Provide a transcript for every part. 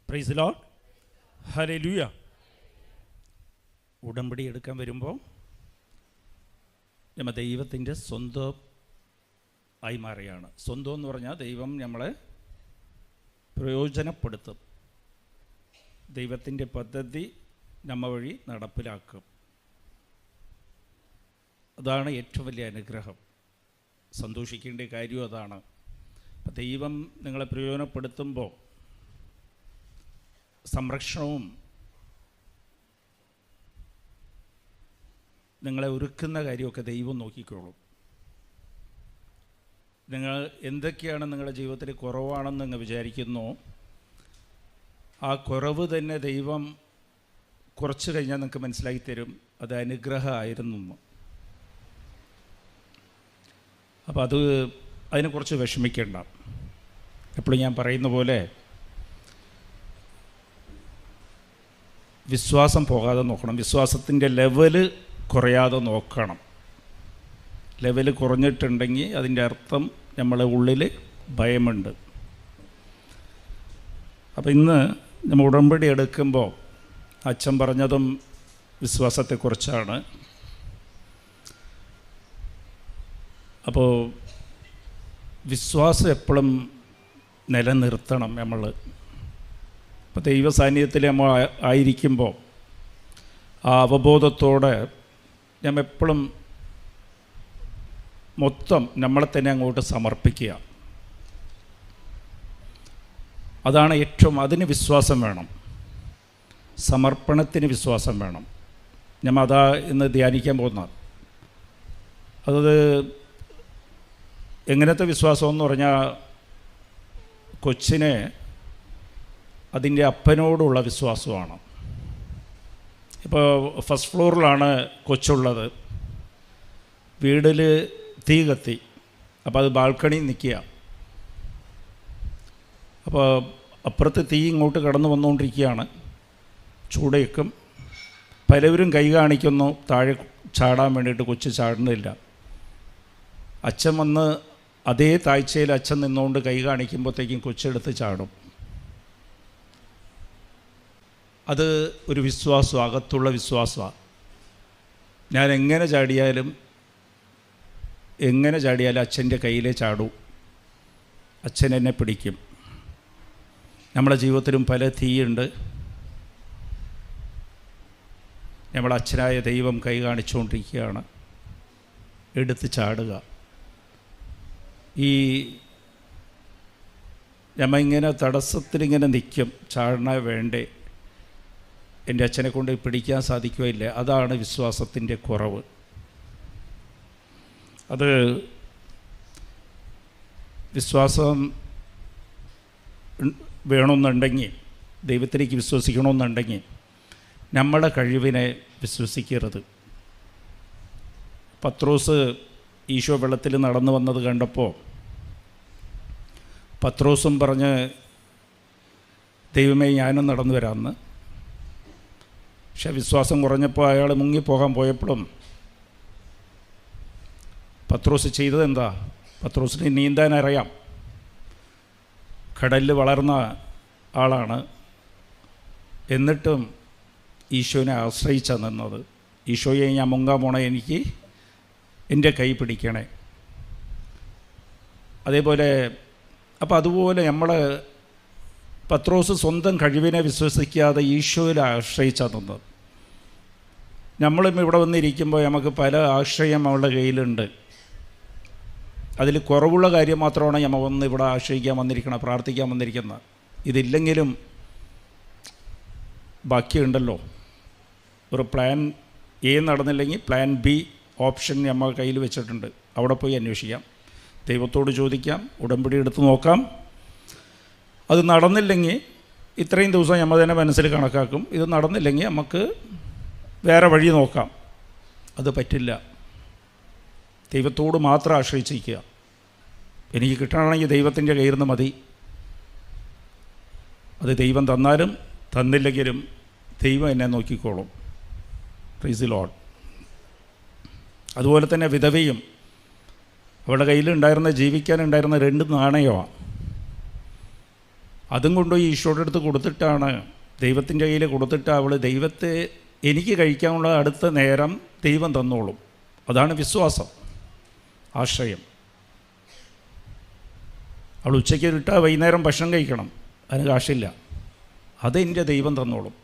Price the Lord. Hallelujah. ഉടമ്പടി എടുക്കാൻ വരുമ്പോൾ നമ്മൾ ദൈവത്തിൻ്റെ സ്വന്തം ആയി മാറുകയാണ്. സ്വന്തം എന്ന് പറഞ്ഞാൽ ദൈവം നമ്മളെ പ്രയോജനപ്പെടുത്തും. ദൈവത്തിൻ്റെ പദ്ധതി നമ്മ വഴി നടപ്പിലാക്കും. അതാണ് ഏറ്റവും വലിയ അനുഗ്രഹം. സന്തോഷിക്കേണ്ട കാര്യം അതാണ്. അപ്പം ദൈവം നിങ്ങളെ പ്രയോജനപ്പെടുത്തുമ്പോൾ സംരക്ഷണവും നിങ്ങളെ ഒരുക്കുന്ന കാര്യമൊക്കെ ദൈവം നോക്കിക്കോളും. നിങ്ങൾ എന്തൊക്കെയാണ് നിങ്ങളുടെ ജീവിതത്തിൽ കുറവാണെന്ന് നിങ്ങൾ വിചാരിക്കുന്നു, ആ കുറവ് തന്നെ ദൈവം കുറച്ച് കഴിഞ്ഞാൽ നിങ്ങൾക്ക് മനസ്സിലാക്കി തരും അത് അനുഗ്രഹമായിരുന്നു. അപ്പോൾ അതിനെക്കുറിച്ച് വിഷമിക്കേണ്ട. എപ്പോഴും ഞാൻ പറയുന്ന പോലെ വിശ്വാസം പോകാതെ നോക്കണം. വിശ്വാസത്തിൻ്റെ ലെവല് കുറയാതെ നോക്കണം. ലെവല് കുറഞ്ഞിട്ടുണ്ടെങ്കിൽ അതിൻ്റെ അർത്ഥം നമ്മളെ ഉള്ളിൽ ഭയമുണ്ട്. അപ്പോൾ ഇന്ന് നമ്മൾ ഉടമ്പടി എടുക്കുമ്പോൾ അച്ഛൻ പറഞ്ഞതും വിശ്വാസത്തെക്കുറിച്ചാണ്. അപ്പോൾ വിശ്വാസം എപ്പോഴും നിലനിർത്തണം നമ്മൾ. ഇപ്പോൾ ദൈവ സാന്നിധ്യത്തിൽ നമ്മൾ ആയിരിക്കുമ്പോൾ ആ അവബോധത്തോടെ നമ്മൾ എപ്പോഴും മൊത്തം നമ്മളെ തന്നെ അങ്ങോട്ട് സമർപ്പിക്കുക. അതാണ് ഏറ്റവും, അതിന് വിശ്വാസം വേണം. സമർപ്പണത്തിന് വിശ്വാസം വേണം. നമ്മൾ അതാ ഇന്ന് ധ്യാനിക്കാൻ പോകുന്നത്. അത് എങ്ങനത്തെ വിശ്വാസം എന്ന് പറഞ്ഞാൽ കൊച്ചിനെ അതിൻ്റെ അപ്പനോടുള്ള വിശ്വാസമാണ്. ഇപ്പോൾ ഫസ്റ്റ് ഫ്ലോറിലാണ് കൊച്ചുള്ളത്. വീട്ടിൽ തീ കത്തി, അപ്പോൾ അത് ബാൽക്കണിയിൽ നിൽക്കുക. അപ്പോൾ അപ്പുറത്ത് തീ ഇങ്ങോട്ട് കടന്നു വന്നുകൊണ്ടിരിക്കുകയാണ്. ചൂടേക്കും പലവരും കൈ കാണിക്കുന്നു താഴെ ചാടാൻ വേണ്ടിയിട്ട്. കൊച്ചു ചാടുന്നില്ല. അച്ഛൻ വന്ന് അതേ താഴ്ചയിൽ അച്ഛൻ നിന്നുകൊണ്ട് കൈ കാണിക്കുമ്പോഴത്തേക്കും കൊച്ചെടുത്ത് ചാടും. അത് ഒരു വിശ്വാസം, അകത്തുള്ള വിശ്വാസമാണ്. ഞാൻ എങ്ങനെ ചാടിയാലും അച്ഛൻ്റെ കയ്യിലേ ചാടൂ, അച്ഛൻ എന്നെ പിടിക്കും. നമ്മുടെ ജീവിതത്തിലും പല തീയുണ്ട്. നമ്മുടെ അച്ഛനായ ദൈവം കൈ കാണിച്ചുകൊണ്ടിരിക്കുകയാണ്. എടുത്ത് ചാടുക. ഈ നമ്മൾ ഇങ്ങനെ തടസ്സത്തിലിങ്ങനെ നിൽക്കും, ചാടണ വേണ്ടേ, എൻ്റെ അച്ഛനെ കൊണ്ട് പിടിക്കാൻ സാധിക്കുകയില്ല. അതാണ് വിശ്വാസത്തിൻ്റെ കുറവ്. അത് വിശ്വാസം വേണമെന്നുണ്ടെങ്കിൽ, ദൈവത്തിലേക്ക് വിശ്വസിക്കണമെന്നുണ്ടെങ്കിൽ നമ്മുടെ കഴിവിനെ വിശ്വസിക്കരുത്. പത്രോസ് ഈശോ വെള്ളത്തിൽ നടന്നു വന്നത് കണ്ടപ്പോൾ പത്രോസും പറഞ്ഞ് ദൈവമേ ഞാനും നടന്നു വരാമെന്ന്. പക്ഷെ വിശ്വാസം കുറഞ്ഞപ്പോൾ അയാൾ മുങ്ങിപ്പോകാൻ പോയപ്പോഴും പത്രോസ് ചെയ്തത് എന്താ? പത്രോസിന് നീന്താൻ അറിയാം, കടലിൽ വളർന്ന ആളാണ്. എന്നിട്ടും ഈശോനെ ആശ്രയിച്ചാണ് നിന്നത്. ഈശോയെ ഞാൻ മുങ്ങാൻ പോണേ, എനിക്ക് എൻ്റെ കൈ പിടിക്കണേ. അതേപോലെ അപ്പോൾ അതുപോലെ നമ്മളെ പത്രോസ് സ്വന്തം കഴിവിനെ വിശ്വസിക്കാതെ ഈശോയിൽ ആശ്രയിച്ചാണ് നിന്നത്. നമ്മളും ഇവിടെ വന്നിരിക്കുമ്പോൾ നമുക്ക് പല ആശ്രയം അവളുടെ കയ്യിലുണ്ട്. അതിൽ കുറവുള്ള കാര്യം മാത്രമാണ് നമ്മൾ വന്ന് ഇവിടെ ആശ്രയിക്കാൻ വന്നിരിക്കണം, പ്രാർത്ഥിക്കാൻ വന്നിരിക്കുന്നത്. ഇതില്ലെങ്കിലും ബാക്കിയുണ്ടല്ലോ. ഒരു പ്ലാൻ എ നടന്നില്ലെങ്കിൽ പ്ലാൻ ബി ഓപ്ഷൻ നമ്മൾ കയ്യിൽ വെച്ചിട്ടുണ്ട്. അവിടെ പോയി അന്വേഷിക്കാം, ദൈവത്തോട് ചോദിക്കാം, ഉടമ്പടി എടുത്ത് നോക്കാം. അത് നടന്നില്ലെങ്കിൽ ഇത്രയും ദിവസം നമ്മൾ തന്നെ മനസ്സിൽ കണക്കാക്കും. ഇത് നടന്നില്ലെങ്കിൽ നമുക്ക് വേറെ വഴി നോക്കാം. അത് പറ്റില്ല. ദൈവത്തോട് മാത്രം ആശ്രയിച്ചിരിക്കുക. എനിക്ക് കിട്ടണമെങ്കിൽ ദൈവത്തിൻ്റെ കയ്യിൽ നിന്ന് മതി. അത് ദൈവം തന്നാലും തന്നില്ലെങ്കിലും ദൈവം എന്നെ നോക്കിക്കോളും. Price the Lord. അതുപോലെ തന്നെ വിധവയും അവളുടെ കയ്യിലുണ്ടായിരുന്ന, ജീവിക്കാനുണ്ടായിരുന്ന 2 നാണയമാണ്. അതും കൊണ്ടുപോയി ഈശോയുടെ അടുത്ത് കൊടുത്തിട്ടാണ്, ദൈവത്തിൻ്റെ കയ്യിൽ കൊടുത്തിട്ട് അവൾ ദൈവത്തെ എനിക്ക് കഴിക്കാനുള്ള അടുത്ത നേരം ദൈവം തന്നോളും. അതാണ് വിശ്വാസം, ആശ്രയം. അവൾ ഉച്ചയ്ക്ക് ഇട്ടാൽ വൈകുന്നേരം ഭക്ഷണം കഴിക്കണം, അതിന് കാശില്ല, അതെൻ്റെ ദൈവം തന്നോളും.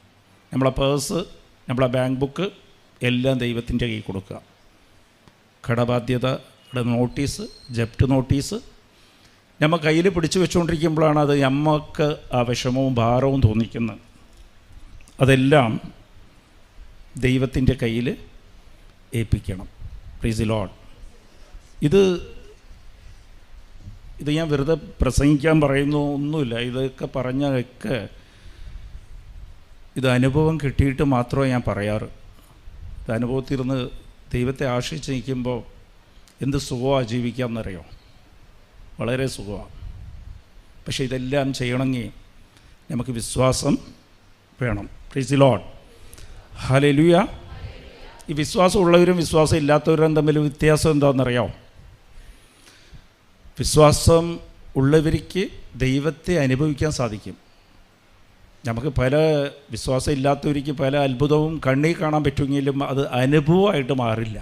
നമ്മളെ പേഴ്സ്, നമ്മളെ ബാങ്ക് ബുക്ക് എല്ലാം ദൈവത്തിൻ്റെ കയ്യിൽ കൊടുക്കുക. കടബാധ്യതയുടെ നോട്ടീസ്, ജപ്റ്റ് നോട്ടീസ് നമ്മൾ കയ്യിൽ പിടിച്ചു വെച്ചുകൊണ്ടിരിക്കുമ്പോഴാണ് അത് നമുക്ക് ആ വിഷമവും ഭാരവും തോന്നിക്കുന്നത്. അതെല്ലാം ദൈവത്തിൻ്റെ കയ്യിൽ ഏൽപ്പിക്കണം. Price the Lord. ഇത് ഞാൻ വെറുതെ പ്രസംഗിക്കാൻ പറയുന്നു ഒന്നുമില്ല. ഇതൊക്കെ പറഞ്ഞൊക്കെ ഇത് അനുഭവം കിട്ടിയിട്ട് മാത്രമേ ഞാൻ പറയാറ്. ഇത് അനുഭവത്തിരുന്ന് ദൈവത്തെ ആശ്രയിച്ച് നിൽക്കുമ്പോൾ എന്ത് സുഖമാണ് ജീവിക്കാമെന്നറിയോ? വളരെ സുഖമാണ്. പക്ഷേ ഇതെല്ലാം ചെയ്യണമെങ്കിൽ നമുക്ക് വിശ്വാസം വേണം. Price the Lord. ഹല്ലേലൂയ. ഈ വിശ്വാസം ഉള്ളവരും വിശ്വാസം ഇല്ലാത്തവരും തമ്മിൽ വ്യത്യാസം എന്താണെന്നറിയാമോ? വിശ്വാസം ഉള്ളവർക്ക് ദൈവത്തെ അനുഭവിക്കാൻ സാധിക്കും. നമുക്ക് പല വിശ്വാസം ഇല്ലാത്തവർക്ക് പല അത്ഭുതവും കണ്ണിൽ കാണാൻ പറ്റുമെങ്കിലും അത് അനുഭവമായിട്ട് മാറില്ല.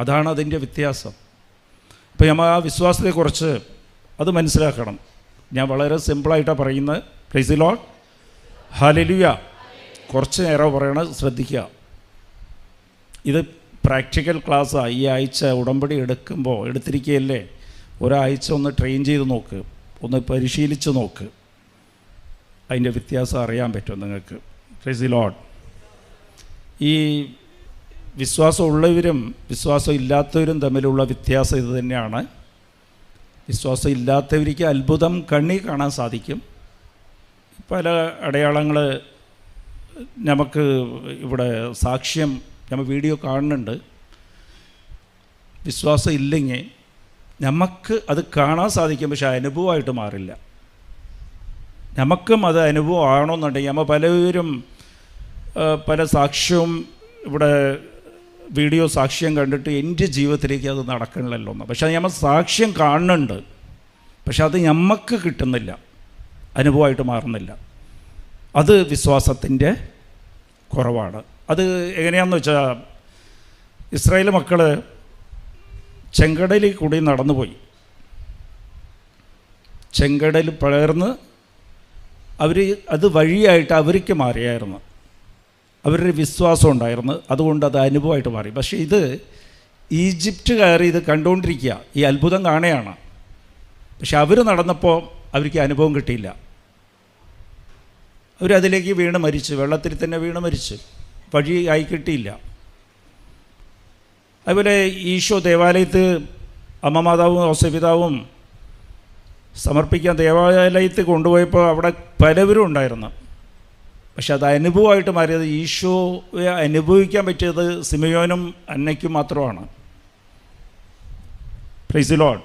അതാണ് അതിൻ്റെ വ്യത്യാസം. അപ്പോൾ നമ്മൾ ആ വിശ്വാസത്തെക്കുറിച്ച് അത് മനസ്സിലാക്കണം. ഞാൻ വളരെ സിമ്പിളായിട്ടാണ് പറയുന്നത്. Price the Lord. ഹല്ലേലൂയ. കുറച്ച് നേരം പറയണം, ശ്രദ്ധിക്കുക. ഇത് പ്രാക്ടിക്കൽ ക്ലാസ്സാണ്. ഈ ആഴ്ച ഉടമ്പടി എടുത്തിരിക്കുകയല്ലേ, ഒരാഴ്ച ഒന്ന് ട്രെയിൻ ചെയ്ത് നോക്ക്, ഒന്ന് പരിശീലിച്ച് നോക്ക്. അതിൻ്റെ വ്യത്യാസം അറിയാൻ പറ്റും നിങ്ങൾക്ക്. Price the Lord. ഈ വിശ്വാസം ഉള്ളവരും വിശ്വാസം ഇല്ലാത്തവരും തമ്മിലുള്ള വ്യത്യാസം ഇത് തന്നെയാണ്. വിശ്വാസം ഇല്ലാത്തവർക്ക് അത്ഭുതം കണ്ണിൽ കാണാൻ സാധിക്കും. പല അടയാളങ്ങൾ നമുക്ക് ഇവിടെ സാക്ഷ്യം നമ്മൾ വീഡിയോ കാണുന്നുണ്ട്. വിശ്വാസം ഇല്ലെങ്കിൽ നമുക്ക് അത് കാണാൻ സാധിക്കും, പക്ഷേ അനുഭവമായിട്ട് മാറില്ല. നമുക്കും അത് അനുഭവം ആണെന്നുണ്ടെങ്കിൽ നമ്മൾ പലവരും പല സാക്ഷ്യവും ഇവിടെ വീഡിയോ സാക്ഷ്യം കണ്ടിട്ട് എൻ്റെ ജീവിതത്തിലേക്ക് അത് നടക്കണില്ലല്ലോ എന്ന്. പക്ഷേ നമ്മൾ സാക്ഷ്യം കാണുന്നുണ്ട്, പക്ഷെ അത് നമുക്ക് കിട്ടുന്നില്ല, അനുഭവമായിട്ട് മാറുന്നില്ല. അത് വിശ്വാസത്തിൻ്റെ കുറവാണ്. അത് എങ്ങനെയാണെന്ന് വെച്ചാൽ, ഇസ്രായേൽ മക്കൾ ചെങ്കടലിൽ കൂടി നടന്നുപോയി. ചെങ്കടൽ പിളർന്ന് അത് വഴിയായിട്ട് അവർക്ക് മാറിയായിരുന്നു. അവരുടെ വിശ്വാസം ഉണ്ടായിരുന്നു, അതുകൊണ്ട് അത് അനുഭവമായിട്ട് മാറി. പക്ഷേ ഇത് ഈജിപ്തുകാർ ഇത് കണ്ടുകൊണ്ടിരിക്കുക, ഈ അത്ഭുതം കാണുകയാണ്. പക്ഷെ അവർ നടന്നപ്പോൾ അവർക്ക് അനുഭവം കിട്ടിയില്ല. അവരതിലേക്ക് വീണ് മരിച്ചു, വെള്ളത്തിൽ തന്നെ വീണ് മരിച്ചു, വഴി ആയി കിട്ടിയില്ല. അതുപോലെ ഈശോ ദേവാലയത്ത് അമ്മമാതാവും ഔസപിതാവും സമർപ്പിക്കാൻ ദേവാലയത്തിൽ കൊണ്ടുപോയപ്പോൾ അവിടെ പലവരും ഉണ്ടായിരുന്നു. പക്ഷെ അത് അനുഭവമായിട്ട് മാറിയത്, ഈശോയെ അനുഭവിക്കാൻ പറ്റിയത് സിമിയോനും അന്നയ്ക്കും മാത്രമാണ്. Price the Lord.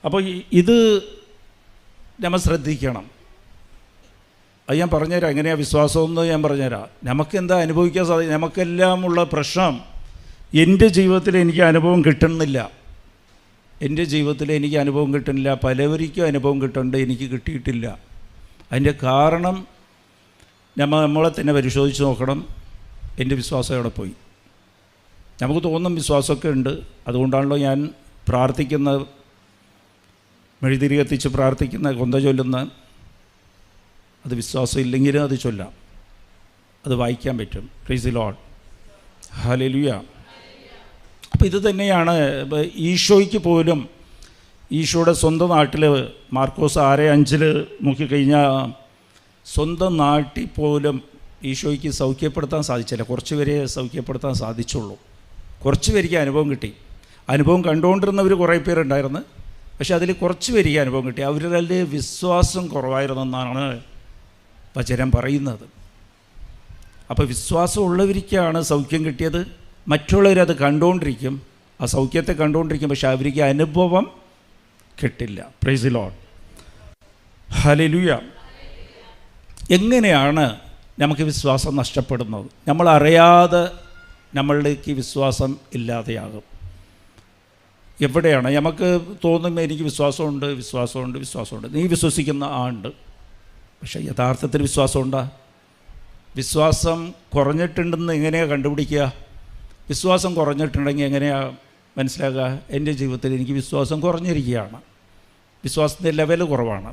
അപ്പോൾ ഇത് നമ്മൾ ശ്രദ്ധിക്കണം. അത് ഞാൻ പറഞ്ഞുതരാം, എങ്ങനെയാണ് വിശ്വാസമെന്ന് ഞാൻ പറഞ്ഞുതരാം. നമുക്കെന്താ അനുഭവിക്കാൻ സാധിക്കും? നമുക്കെല്ലാമുള്ള പ്രശ്നം, എൻ്റെ ജീവിതത്തിൽ എനിക്ക് അനുഭവം കിട്ടുന്നില്ല, എൻ്റെ ജീവിതത്തിൽ എനിക്ക് അനുഭവം കിട്ടുന്നില്ല, പലവർക്കും അനുഭവം കിട്ടുന്നുണ്ട്, എനിക്ക് കിട്ടിയിട്ടില്ല. അതിൻ്റെ കാരണം നമ്മളെ തന്നെ പരിശോധിച്ച് നോക്കണം. എൻ്റെ വിശ്വാസം എവിടെ പോയി? നമുക്ക് തോന്നും വിശ്വാസമൊക്കെ ഉണ്ട്, അതുകൊണ്ടാണല്ലോ ഞാൻ പ്രാർത്ഥിക്കുന്ന, മെഴുതിരി കത്തിച്ച് പ്രാർത്ഥിക്കുന്ന, കൊന്ത ചൊല്ലുന്ന. അത് വിശ്വാസം ഇല്ലെങ്കിലും അത് ചൊല്ലാം, അത് വായിക്കാൻ പറ്റും. Price the Lord. ഹല്ലേലൂയ. അപ്പോൾ ഇത് തന്നെയാണ് ഈശോയ്ക്ക് പോലും. ഈശോയുടെ സ്വന്തം നാട്ടിൽ മാർക്കോസ് 6:5 നോക്കിക്കഴിഞ്ഞാൽ, സ്വന്തം നാട്ടിൽ പോലും ഈശോയ്ക്ക് സൗഖ്യപ്പെടുത്താൻ സാധിച്ചില്ല. കുറച്ച് പേരെ സൗഖ്യപ്പെടുത്താൻ സാധിച്ചുള്ളൂ. കുറച്ച് പേർക്ക് അനുഭവം കിട്ടി. അനുഭവം കണ്ടുകൊണ്ടിരുന്നവർ കുറേ പേരുണ്ടായിരുന്നു, പക്ഷെ അതിൽ കുറച്ച് പേർക്ക് അനുഭവം കിട്ടി. അവരുടെ വിശ്വാസം കുറവായിരുന്നെന്നാണ് വചനം പറയുന്നത്. അപ്പോൾ വിശ്വാസമുള്ളവർക്കാണ് സൗഖ്യം കിട്ടിയത്. മറ്റുള്ളവരത് കണ്ടുകൊണ്ടിരിക്കും, ആ സൗഖ്യത്തെ കണ്ടുകൊണ്ടിരിക്കും, പക്ഷെ അവർക്ക് അനുഭവം കിട്ടില്ല. Price the Lord. ഹല്ലേലൂയ. എങ്ങനെയാണ് നമുക്ക് വിശ്വാസം നഷ്ടപ്പെടുന്നത്? നമ്മളറിയാതെ നമ്മളിലേക്ക് വിശ്വാസം ഇല്ലാതെയാകും. എവിടെയാണ് നമുക്ക് തോന്നുമ്പോൾ എനിക്ക് വിശ്വാസമുണ്ട്. നീ വിശ്വസിക്കുന്ന ഉണ്ട്. പക്ഷേ യഥാർത്ഥത്തിൽ വിശ്വാസമുണ്ടോ? വിശ്വാസം കുറഞ്ഞിട്ടുണ്ടെന്ന് എങ്ങനെയാണ് കണ്ടുപിടിക്കുക? വിശ്വാസം കുറഞ്ഞിട്ടുണ്ടെങ്കിൽ എങ്ങനെയാണ് മനസ്സിലാക്കുക? എൻ്റെ ജീവിതത്തിൽ എനിക്ക് വിശ്വാസം കുറഞ്ഞിരിക്കുകയാണ്, വിശ്വാസത്തിൻ്റെ ലെവൽ കുറവാണ്.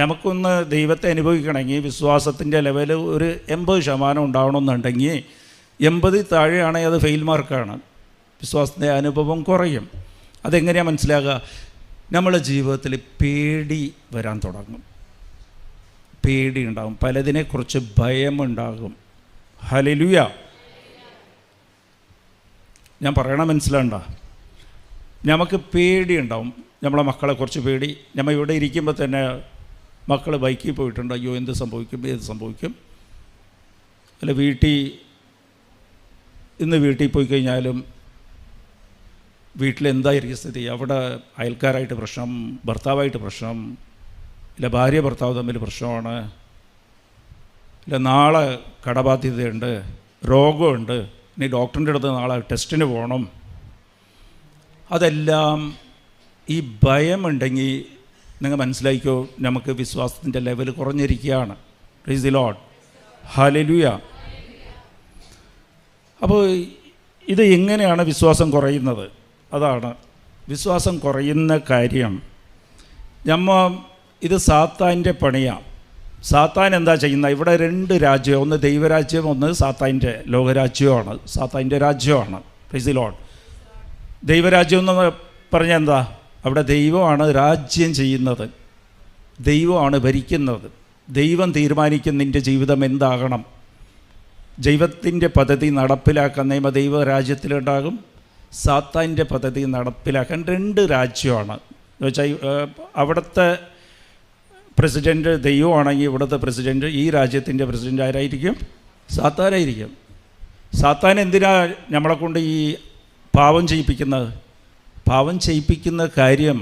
നമുക്കൊന്ന് ദൈവത്തെ അനുഭവിക്കണമെങ്കിൽ വിശ്വാസത്തിൻ്റെ ലെവൽ ഒരു 80% ഉണ്ടാവണമെന്നുണ്ടെങ്കിൽ 80 താഴെയാണെങ്കിൽ അത് ഫെയിൽ മാർക്കാണ്. വിശ്വാസത്തിൻ്റെ അനുഭവം കുറയും. അതെങ്ങനെയാണ് മനസ്സിലാകുക? നമ്മുടെ ജീവിതത്തിൽ പേടി വരാൻ തുടങ്ങും. പേടി ഉണ്ടാകും, പലതിനെക്കുറിച്ച് ഭയമുണ്ടാകും. ഹല്ലേലൂയ. ഞാൻ പറയണ മനസ്സിലാണ്ട? നമുക്ക് പേടി ഉണ്ടാവും. നമ്മളെ മക്കളെക്കുറിച്ച് പേടി. നമ്മൾ ഇവിടെ ഇരിക്കുമ്പോൾ തന്നെ മക്കൾ ബൈക്കിൽ പോയിട്ടുണ്ട്, അയ്യോ എന്ത് സംഭവിക്കും. അല്ല വീട്ടിൽ പോയി കഴിഞ്ഞാലും വീട്ടിലെന്തായിരിക്കും സ്ഥിതി? അവിടെ അയൽക്കാരായിട്ട് പ്രശ്നം, ഭർത്താവായിട്ട് പ്രശ്നം, ഇല്ല ഭാര്യ ഭർത്താവ് തമ്മിൽ പ്രശ്നമാണ്, ഇല്ല നാളെ കടബാധ്യതയുണ്ട്, രോഗമുണ്ട്, ഇനി ഡോക്ടറിൻ്റെ അടുത്ത് നാളെ ടെസ്റ്റിന് പോകണം. അതെല്ലാം ഈ ഭയമുണ്ടെങ്കിൽ നിങ്ങൾ മനസ്സിലാക്കിക്കോ, നമുക്ക് വിശ്വാസത്തിൻ്റെ ലെവൽ കുറഞ്ഞിരിക്കുകയാണ്. Praise the Lord. ഹല്ലേലൂയ. അപ്പോൾ ഇത് എങ്ങനെയാണ് വിശ്വാസം കുറയുന്നത്? അതാണ് വിശ്വാസം കുറയുന്ന കാര്യം. ഇത് സാത്താൻ്റെ പണിയാണ്. സാത്താൻ എന്താ ചെയ്യുന്നത്? ഇവിടെ 2 രാജ്യം, ഒന്ന് ദൈവരാജ്യം, ഒന്ന് സാത്താൻ്റെ ലോകരാജ്യമാണ്, സാത്താൻ്റെ രാജ്യമാണ്. Price the Lord. ദൈവരാജ്യം എന്ന് പറഞ്ഞാൽ എന്താ? അവിടെ ദൈവമാണ് രാജ്യം ചെയ്യുന്നത്, ദൈവമാണ് ഭരിക്കുന്നത്. ദൈവം തീരുമാനിക്കും നിൻ്റെ ജീവിതം എന്താകണം. ദൈവത്തിൻ്റെ പദ്ധതി നടപ്പിലാക്കാൻ നിയമ ദൈവരാജ്യത്തിലുണ്ടാകും. സാത്താൻ്റെ പദ്ധതി നടപ്പിലാക്കാൻ 2 രാജ്യമാണ്. എന്ന് വെച്ചാൽ അവിടുത്തെ പ്രസിഡൻറ്റ് ദൈവമാണെങ്കിൽ ഇവിടുത്തെ പ്രസിഡൻറ്റ്, ഈ രാജ്യത്തിൻ്റെ പ്രസിഡൻ്റ് ആരായിരിക്കും? സാത്താനായിരിക്കും. സാത്താൻ എന്തിനാ നമ്മളെ കൊണ്ട് ഈ പാവം ചെയ്യിപ്പിക്കുന്നത്? പാവം ചെയ്യിപ്പിക്കുന്ന കാര്യം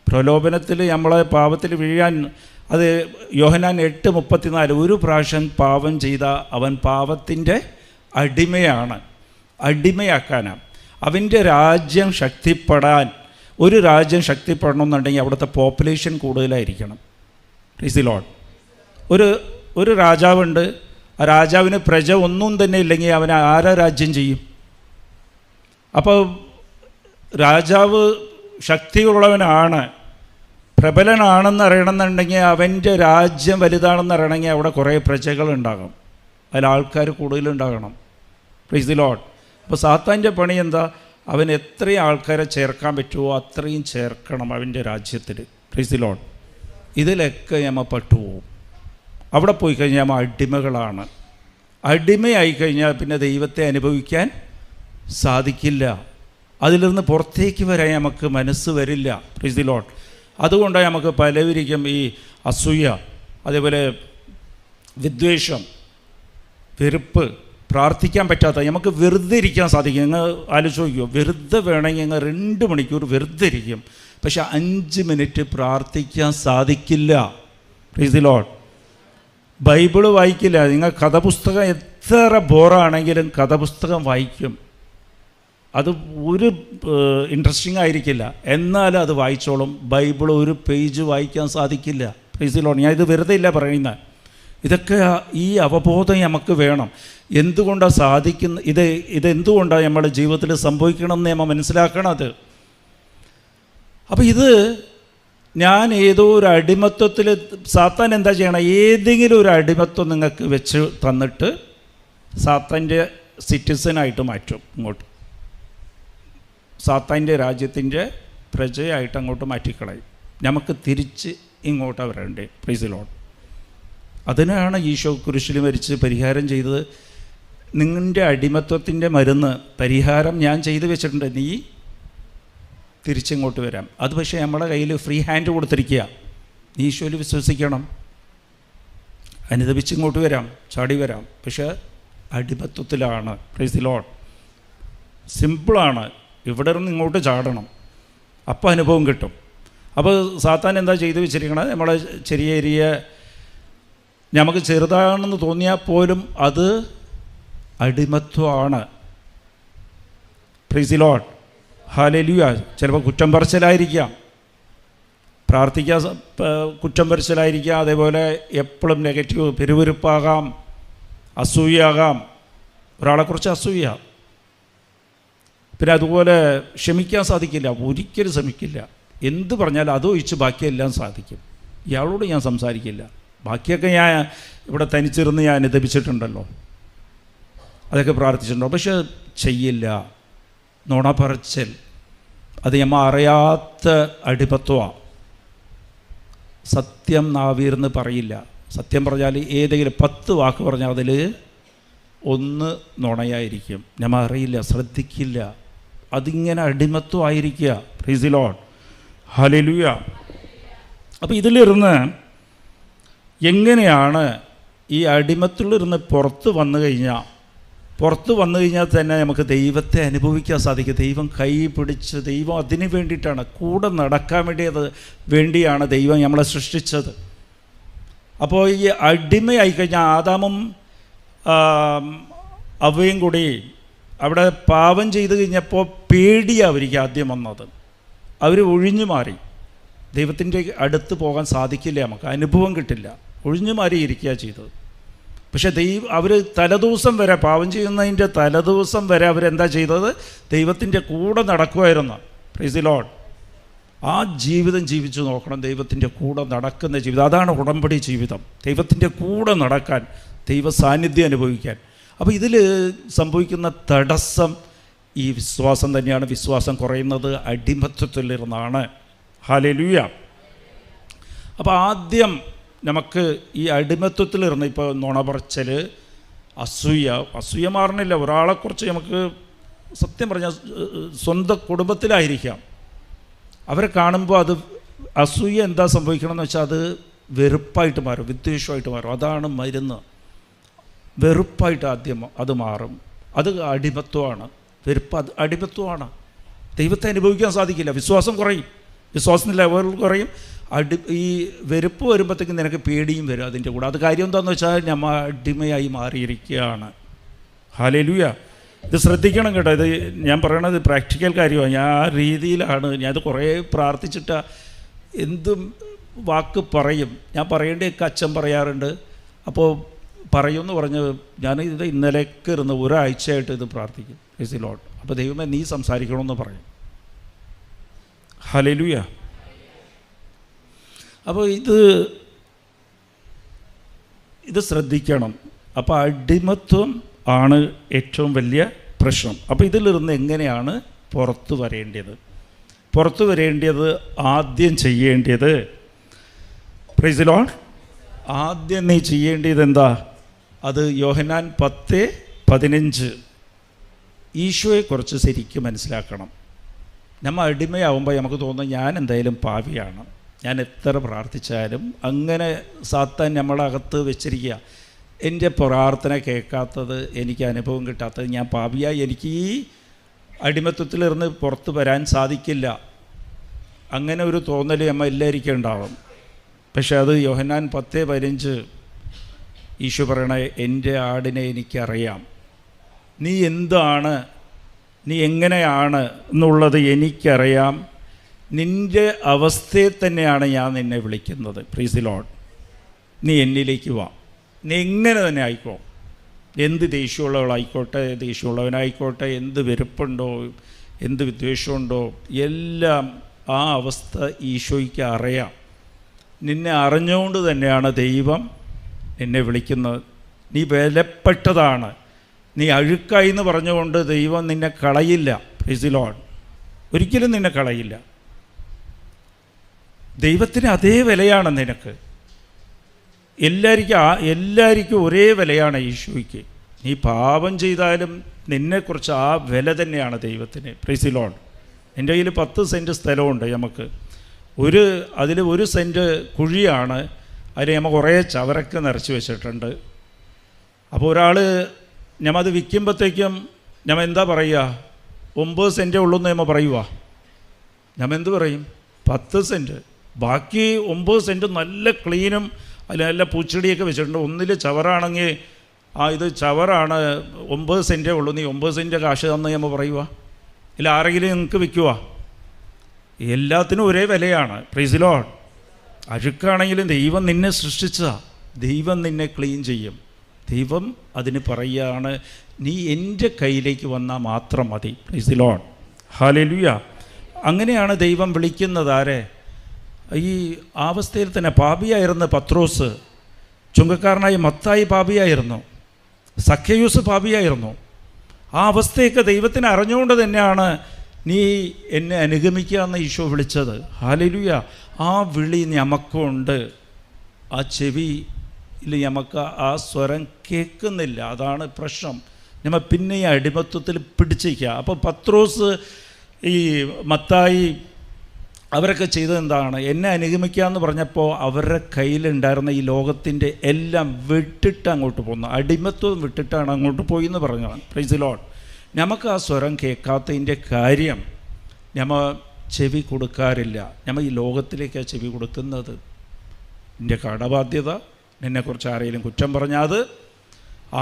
പ്രലോഭനത്തിൽ നമ്മളെ പാപത്തിൽ വീഴാൻ. അത് യോഹന്നാൻ 8:34, ഒരു പ്രാവശ്യം പാപം ചെയ്ത അവൻ പാപത്തിൻ്റെ അടിമയാക്കാനാണ്. അവൻ്റെ രാജ്യം ശക്തിപ്പെടാൻ, ഒരു രാജ്യം ശക്തിപ്പെടണമെന്നുണ്ടെങ്കിൽ അവിടുത്തെ പോപ്പുലേഷൻ കൂടുതലായിരിക്കണം. Price the Lord. ഒരു രാജാവുണ്ട്, ആ രാജാവിന് പ്രജ ഒന്നും തന്നെ ഇല്ലെങ്കിൽ അവൻ ആരാ രാജ്യം ചെയ്യും? അപ്പോൾ രാജാവ് ശക്തിയുള്ളവനാണ്, പ്രബലനാണെന്ന് അറിയണമെന്നുണ്ടെങ്കിൽ, അവൻ്റെ രാജ്യം വലുതാണെന്ന് അറിയണമെങ്കിൽ അവിടെ കുറേ പ്രജകളുണ്ടാകും, അതിൽ ആൾക്കാർ കൂടുതലുണ്ടാകണം. Price the Lord. അപ്പോൾ സാത്താൻ്റെ പണി എന്താ? അവൻ എത്രയും ആൾക്കാരെ ചേർക്കാൻ പറ്റുമോ അത്രയും ചേർക്കണം അവൻ്റെ രാജ്യത്തിൽ. Price the Lord. ഇതിലൊക്കെ നമ്മൾ പെട്ടുപോകും. അവിടെ പോയി കഴിഞ്ഞാൽ നമ്മൾ അടിമകളാണ്. അടിമയായി കഴിഞ്ഞാൽ പിന്നെ ദൈവത്തെ അനുഭവിക്കാൻ സാധിക്കില്ല. അതിൽ നിന്ന് പുറത്തേക്ക് വരാൻ നമുക്ക് മനസ്സ് വരില്ല. Price the Lord. അതുകൊണ്ടാണ് നമുക്ക് പലവരിക്കും ഈ അസൂയ, അതേപോലെ വിദ്വേഷം, വെറുപ്പ്, പ്രാർത്ഥിക്കാൻ പറ്റാത്ത, നമുക്ക് വെറുതെ ഇരിക്കാൻ സാധിക്കും. നിങ്ങൾ ആലോചിച്ച് നോക്കിയോ, വെറുതെ വേണമെങ്കിൽ നിങ്ങൾ 2 മണിക്കൂർ വെറുതെ ഇരിക്കും, പക്ഷെ 5 മിനിറ്റ് പ്രാർത്ഥിക്കാൻ സാധിക്കില്ല. Price the Lord. ബൈബിള് വായിക്കില്ല. നിങ്ങൾ കഥപുസ്തകം എത്ര ബോറാണെങ്കിലും കഥപുസ്തകം വായിക്കും. അത് ഒരു ഇൻട്രസ്റ്റിംഗ് ആയിരിക്കില്ല, എന്നാലും അത് വായിച്ചോളും. ബൈബിൾ ഒരു പേജ് വായിക്കാൻ സാധിക്കില്ല. Price the Lord. ഞാൻ ഇത് വെറുതെ ഇല്ല പറയുന്നത്. ഇതൊക്കെ ഈ അവബോധം നമുക്ക് വേണം. എന്തുകൊണ്ടാണ് സാധിക്കുന്ന ഇതെന്തുകൊണ്ടാണ് നമ്മുടെ ജീവിതത്തിൽ സംഭവിക്കണമെന്ന് നമ്മൾ മനസ്സിലാക്കണം. അത് അപ്പോൾ ഇത് ഞാൻ ഏതോ ഒരു അടിമത്വത്തിൽ, സാത്താൻ എന്താ ചെയ്യണം? ഏതെങ്കിലും ഒരു അടിമത്വം നിങ്ങൾക്ക് വെച്ച് തന്നിട്ട് സാത്താൻ്റെ സിറ്റിസനായിട്ട് മാറ്റും. ഇങ്ങോട്ട് സാത്താൻ്റെ രാജ്യത്തിൻ്റെ പ്രജയായിട്ട് അങ്ങോട്ട് മാറ്റിക്കളയും. നമുക്ക് തിരിച്ച് ഇങ്ങോട്ട് വരണ്ടേ. Price the Lord. അതിനാണ് ഈശോ കുരിശിൽ മരിച്ച് പരിഹാരം ചെയ്തത്. നിങ്ങളുടെ അടിമത്വത്തിൻ്റെ മരുന്ന് പരിഹാരം ഞാൻ ചെയ്തു വെച്ചിട്ടുണ്ട്, നീ തിരിച്ചിങ്ങോട്ട് വരാം. അത് പക്ഷേ നമ്മുടെ കയ്യിൽ ഫ്രീ ഹാൻഡ് കൊടുത്തിരിക്കുക. നീ ഈശോയിൽ വിശ്വസിക്കണം, അനുദപിച്ചിങ്ങോട്ട് വരാം, ചാടി വരാം. പക്ഷേ അടിമത്വത്തിലാണ്. Price the Lord. സിമ്പിളാണ്. ഇവിടെ നിന്ന് ഇങ്ങോട്ട് ചാടണം, അപ്പോൾ അനുഭവം കിട്ടും. അപ്പോൾ സാത്താൻ എന്താ ചെയ്തു വെച്ചിരിക്കണത്? നമ്മളെ ചെറിയ നമുക്ക് ചെറുതാണെന്ന് തോന്നിയാൽ പോലും അത് അടിമത്വമാണ്. Praise the Lord. ഹല്ലേലൂയ. ചിലപ്പോൾ കുറ്റം പറച്ചിലായിരിക്കാം, പ്രാർത്ഥിക്കാൻ കുറ്റം പറച്ചിലായിരിക്കാം, അതേപോലെ എപ്പോഴും നെഗറ്റീവ് പിറുപിറുപ്പാകാം, അസൂയാകാം, ഒരാളെക്കുറിച്ച് അസൂയ. പിന്നെ അതുപോലെ ക്ഷമിക്കാൻ സാധിക്കില്ല, ഒരിക്കലും ശ്രമിക്കില്ല. എന്ത് പറഞ്ഞാലും അതൊഴിച്ച് ബാക്കിയെല്ലാം സാധിക്കും. ഇയാളോട് ഞാൻ സംസാരിക്കില്ല, ബാക്കിയൊക്കെ ഞാൻ ഇവിടെ തനിച്ചിരുന്ന് ഞാൻ അനുദപിച്ചിട്ടുണ്ടല്ലോ, അതൊക്കെ പ്രാർത്ഥിച്ചിട്ടുണ്ടോ, പക്ഷെ ചെയ്യില്ല. നുണ പറച്ചൽ, അത് നമ്മൾ അറിയാത്ത അടിമത്വമാണ്. സത്യം നാവിരുന്ന് പറയില്ല. സത്യം പറഞ്ഞാൽ ഏതെങ്കിലും 10 വാക്ക് പറഞ്ഞാൽ അതിൽ 1 നുണയായിരിക്കും. നമ്മൾ അറിയില്ല, ശ്രദ്ധിക്കില്ല. അതിങ്ങനെ അടിമത്വമായിരിക്കുക. Praise the Lord. ഹല്ലേലൂയ. അപ്പോൾ ഇതിലിരുന്ന് എങ്ങനെയാണ് ഈ അടിമത്തിലിരുന്ന് പുറത്ത് വന്നു കഴിഞ്ഞാൽ തന്നെ നമുക്ക് ദൈവത്തെ അനുഭവിക്കാൻ സാധിക്കും. ദൈവം കൈ പിടിച്ച്, ദൈവം അതിന് വേണ്ടിയിട്ടാണ്, കൂടെ നടക്കാൻ വേണ്ടിയാണ് ദൈവം നമ്മളെ സൃഷ്ടിച്ചത്. അപ്പോൾ ഈ അടിമയായിക്കഴിഞ്ഞാൽ ആദാമും അവയും കൂടി അവിടെ പാപം ചെയ്ത് കഴിഞ്ഞപ്പോൾ പേടിയാണ് അവർക്ക് ആദ്യം വന്നത്. അവർ ഒഴിഞ്ഞു മാറി. ദൈവത്തിൻ്റെ അടുത്ത് പോകാൻ സാധിക്കില്ല, നമുക്ക് അനുഭവം കിട്ടില്ല, ഒഴിഞ്ഞു മാറി ഇരിക്കുക ചെയ്തത്. പക്ഷേ അവർ തലേദിവസം വരെ, പാപം ചെയ്യുന്നതിൻ്റെ തലേദിവസം വരെ അവരെന്താ ചെയ്തത്? ദൈവത്തിൻ്റെ കൂടെ നടക്കുമായിരുന്നു. Praise the Lord. ആ ജീവിതം ജീവിച്ചു നോക്കണം, ദൈവത്തിൻ്റെ കൂടെ നടക്കുന്ന ജീവിതം. അതാണ് ഉടമ്പടി ജീവിതം, ദൈവത്തിൻ്റെ കൂടെ നടക്കാൻ, ദൈവ സാന്നിധ്യം അനുഭവിക്കാൻ. അപ്പോൾ ഇതിൽ സംഭവിക്കുന്ന തടസ്സം ഈ വിശ്വാസം തന്നെയാണ്. വിശ്വാസം കുറയുന്നത് അടിമത്വത്തിലിരുന്നാണ്. ഹല്ലേലൂയ. അപ്പോൾ ആദ്യം നമുക്ക് ഈ അടിമത്വത്തിലിരുന്ന്, ഇപ്പോൾ നുണ പറച്ചൽ, അസൂയ മാറണില്ല. ഒരാളെക്കുറിച്ച് നമുക്ക് സത്യം പറഞ്ഞാൽ സ്വന്തം കുടുംബത്തിലായിരിക്കാം, അവരെ കാണുമ്പോൾ അത് അസൂയ എന്താ സംഭവിക്കണമെന്ന് വെച്ചാൽ അത് വെറുപ്പായിട്ട് മാറും, വിദ്വേഷമായിട്ട് മാറും. അതാണ് മരുന്ന്. വെറുപ്പായിട്ട് ആദ്യം അത് മാറും. അത് അടിമത്വമാണ്. വെറുപ്പ് അത് അടിമത്വമാണ്. ദൈവത്തെ അനുഭവിക്കാൻ സാധിക്കില്ല. വിശ്വാസം കുറയും, വിശ്വാസത്തിൻ്റെ ലെവൽ കുറയും. ഈ വെറുപ്പ് വരുമ്പോഴത്തേക്കും നിനക്ക് പേടിയും വരും അതിൻ്റെ കൂടെ. അത് കാര്യം എന്താണെന്ന് വെച്ചാൽ നമ്മൾ അടിമയായി മാറിയിരിക്കുകയാണ്. ഹല്ലേലൂയ. ഇത് ശ്രദ്ധിക്കണം കേട്ടോ. ഇത് ഞാൻ പറയണത് പ്രാക്ടിക്കൽ കാര്യമാണ്. ഞാൻ ആ രീതിയിലാണ്, ഞാനത് കുറേ പ്രാർത്ഥിച്ചിട്ട് എന്തും വാക്ക് പറയും. ഞാൻ പറയേണ്ടതൊക്കെ അച്ഛൻ പറയാറുണ്ട്. അപ്പോൾ പറയുമെന്ന് പറഞ്ഞ് ഞാനിത് ഇന്നലേക്ക് ഇരുന്ന് ഒരാഴ്ചയായിട്ട് ഇത് പ്രാർത്ഥിക്കും. Price the Lord. അപ്പോൾ ദൈവമേ നീ സംസാരിക്കണമെന്ന് പറയും. ഹല്ലേലൂയ. അപ്പോൾ ഇത് ശ്രദ്ധിക്കണം. അപ്പോൾ അടിമത്വം ആണ് ഏറ്റവും വലിയ പ്രശ്നം. അപ്പോൾ ഇതിലിരുന്ന് എങ്ങനെയാണ് പുറത്തു വരേണ്ടത്? ആദ്യം ചെയ്യേണ്ടത്, പ്രൈസ് ദി ലോർഡ്, ആദ്യം നീ ചെയ്യേണ്ടത് എന്താ? അത് യോഹന്നാൻ 10:15. ഈശോയെക്കുറിച്ച് ശരിക്കും മനസ്സിലാക്കണം. നമ്മൾ അടിമയാവുമ്പോൾ നമുക്ക് തോന്നും ഞാൻ എന്തായാലും പാപിയാണ്, ഞാൻ എത്ര പ്രാർത്ഥിച്ചാലും. അങ്ങനെ സാത്താൻ നമ്മളകത്ത് വെച്ചിരിക്കുക. എൻ്റെ പ്രാർത്ഥന കേൾക്കാത്തത്, എനിക്ക് അനുഭവം കിട്ടാത്തത്, ഞാൻ പാപിയായി, എനിക്ക് ഈ അടിമത്വത്തിലിരുന്ന് പുറത്ത് വരാൻ സാധിക്കില്ല. അങ്ങനെ ഒരു തോന്നൽ നമ്മൾ എല്ലാവർക്കും ഉണ്ടാവും. പക്ഷെ അത് യോഹന്നാൻ 10:15 ഈശോ പറയണ, എൻ്റെ ആടിനെ എനിക്കറിയാം, നീ എന്താണ്, നീ എങ്ങനെയാണ് എന്നുള്ളത് എനിക്കറിയാം, നിൻ്റെ അവസ്ഥയെ തന്നെയാണ് ഞാൻ നിന്നെ വിളിക്കുന്നത്. Price the Lord. നീ എന്നിലേക്ക് വാ, നീ എങ്ങനെ തന്നെ ആയിക്കോ, എന്ത് ദേഷ്യമുള്ളവളായിക്കോട്ടെ, ദേഷ്യമുള്ളവനായിക്കോട്ടെ, എന്ത് വെറുപ്പുണ്ടോ, എന്ത് വിദ്വേഷമുണ്ടോ, എല്ലാം ആ അവസ്ഥ ഈശോയ്ക്ക് അറിയാം. നിന്നെ അറിഞ്ഞുകൊണ്ട് തന്നെയാണ് ദൈവം നിന്നെ വിളിക്കുന്നത്. നീ വിലപ്പെട്ടതാണ്, നീ അഴുക്കായി എന്ന് പറഞ്ഞുകൊണ്ട് ദൈവം നിന്നെ കളയില്ല. Price the Lord. ഒരിക്കലും നിന്നെ കളയില്ല. ദൈവത്തിന് അതേ വിലയാണ് നിനക്ക്. എല്ലാവർക്കും ഒരേ വിലയാണ് ഈശോയ്ക്ക്. നീ പാപം ചെയ്താലും നിന്നെക്കുറിച്ച് ആ വില തന്നെയാണ് ദൈവത്തിന്. Price the Lord. എൻ്റെ കയ്യിൽ 10 സെൻറ്റ് സ്ഥലമുണ്ട്. നമുക്ക് അതിൽ 1 സെൻറ്റ് കുഴിയാണ്. അതിൽ നമ്മൾ കുറേ ചവരൊക്കെ നിറച്ച് വെച്ചിട്ടുണ്ട്. അപ്പോൾ ഒരാൾ ഞമ്മത് വിൽക്കുമ്പോഴത്തേക്കും ഞമ്മ എന്താ പറയുക? 9 സെൻറ്റേ ഉള്ളൂ എന്ന് നമ്മൾ പറയുക. ഞമ്മ എന്ത് പറയും? 10 സെൻറ്റ്. ബാക്കി 9 സെൻറ്റ് നല്ല ക്ലീനും അതിൽ നല്ല പൂച്ചെടിയൊക്കെ വെച്ചിട്ടുണ്ട്. ഒന്നിൽ ചവറാണെങ്കിൽ ഇത് ചവറാണ്, 9 സെൻറ്റേ ഉള്ളൂ, നീ 9 സെൻറ്റ് കാശ് തന്ന് നമ്മൾ പറയുക. ഇല്ല ആരെങ്കിലും നിങ്ങൾക്ക് വിൽക്കുക? എല്ലാത്തിനും ഒരേ വിലയാണ്. Price the Lord. അഴുക്കാണെങ്കിലും ദൈവം നിന്നെ സൃഷ്ടിച്ചതാണ്. ദൈവം നിന്നെ ക്ലീൻ ചെയ്യും. ദൈവം അതിന് പറയുകയാണ്, നീ എൻ്റെ കയ്യിലേക്ക് വന്നാൽ മാത്രം മതി. Price the Lord. ഹല്ലേലൂയ. അങ്ങനെയാണ് ദൈവം വിളിക്കുന്നത്. ആരെ? ഈ അവസ്ഥയിൽ തന്നെ പാപിയായിരുന്ന പത്രോസ്, ചുങ്കക്കാരനായ മത്തായി പാപിയായിരുന്നു, സഖ്യയൂസ് പാപിയായിരുന്നു. ആ അവസ്ഥയൊക്കെ ദൈവത്തിന് അറിഞ്ഞുകൊണ്ട് തന്നെയാണ് നീ എന്നെ അനുഗമിക്കുക എന്ന് ഈശോ വിളിച്ചത്. ഹല്ലേലൂയ. ആ വിളി നമുക്കുണ്ട്. ആ ചെവിയിൽ നമുക്ക് ആ സ്വരം കേൾക്കുന്നില്ല. അതാണ് പ്രശ്നം. നമ്മൾ പിന്നെ ഈ അടിമത്വത്തിൽ പിടിച്ചിരിക്കുക. അപ്പോൾ പത്രോസ്, ഈ മത്തായി, അവരൊക്കെ ചെയ്തത് എന്താണ്? എന്നെ അനുഗമിക്കുക എന്ന് പറഞ്ഞപ്പോൾ അവരുടെ കയ്യിലുണ്ടായിരുന്ന ഈ ലോകത്തിൻ്റെ എല്ലാം വിട്ടിട്ട് അങ്ങോട്ട് പോകുന്നു. അടിമത്വം വിട്ടിട്ടാണ് അങ്ങോട്ട് പോയി എന്ന് പറഞ്ഞതാണ്. Price the Lord. നമുക്ക് ആ സ്വരം കേൾക്കാത്തതിൻ്റെ കാര്യം നമ്മൾ ചെവി കൊടുക്കാറില്ല. നമ്മൾ ഈ ലോകത്തിലേക്കാണ് ചെവി കൊടുക്കുന്നത്. എൻ്റെ കടബാധ്യത, എന്നെക്കുറിച്ച് ആരെങ്കിലും കുറ്റം പറഞ്ഞാൽ അത്,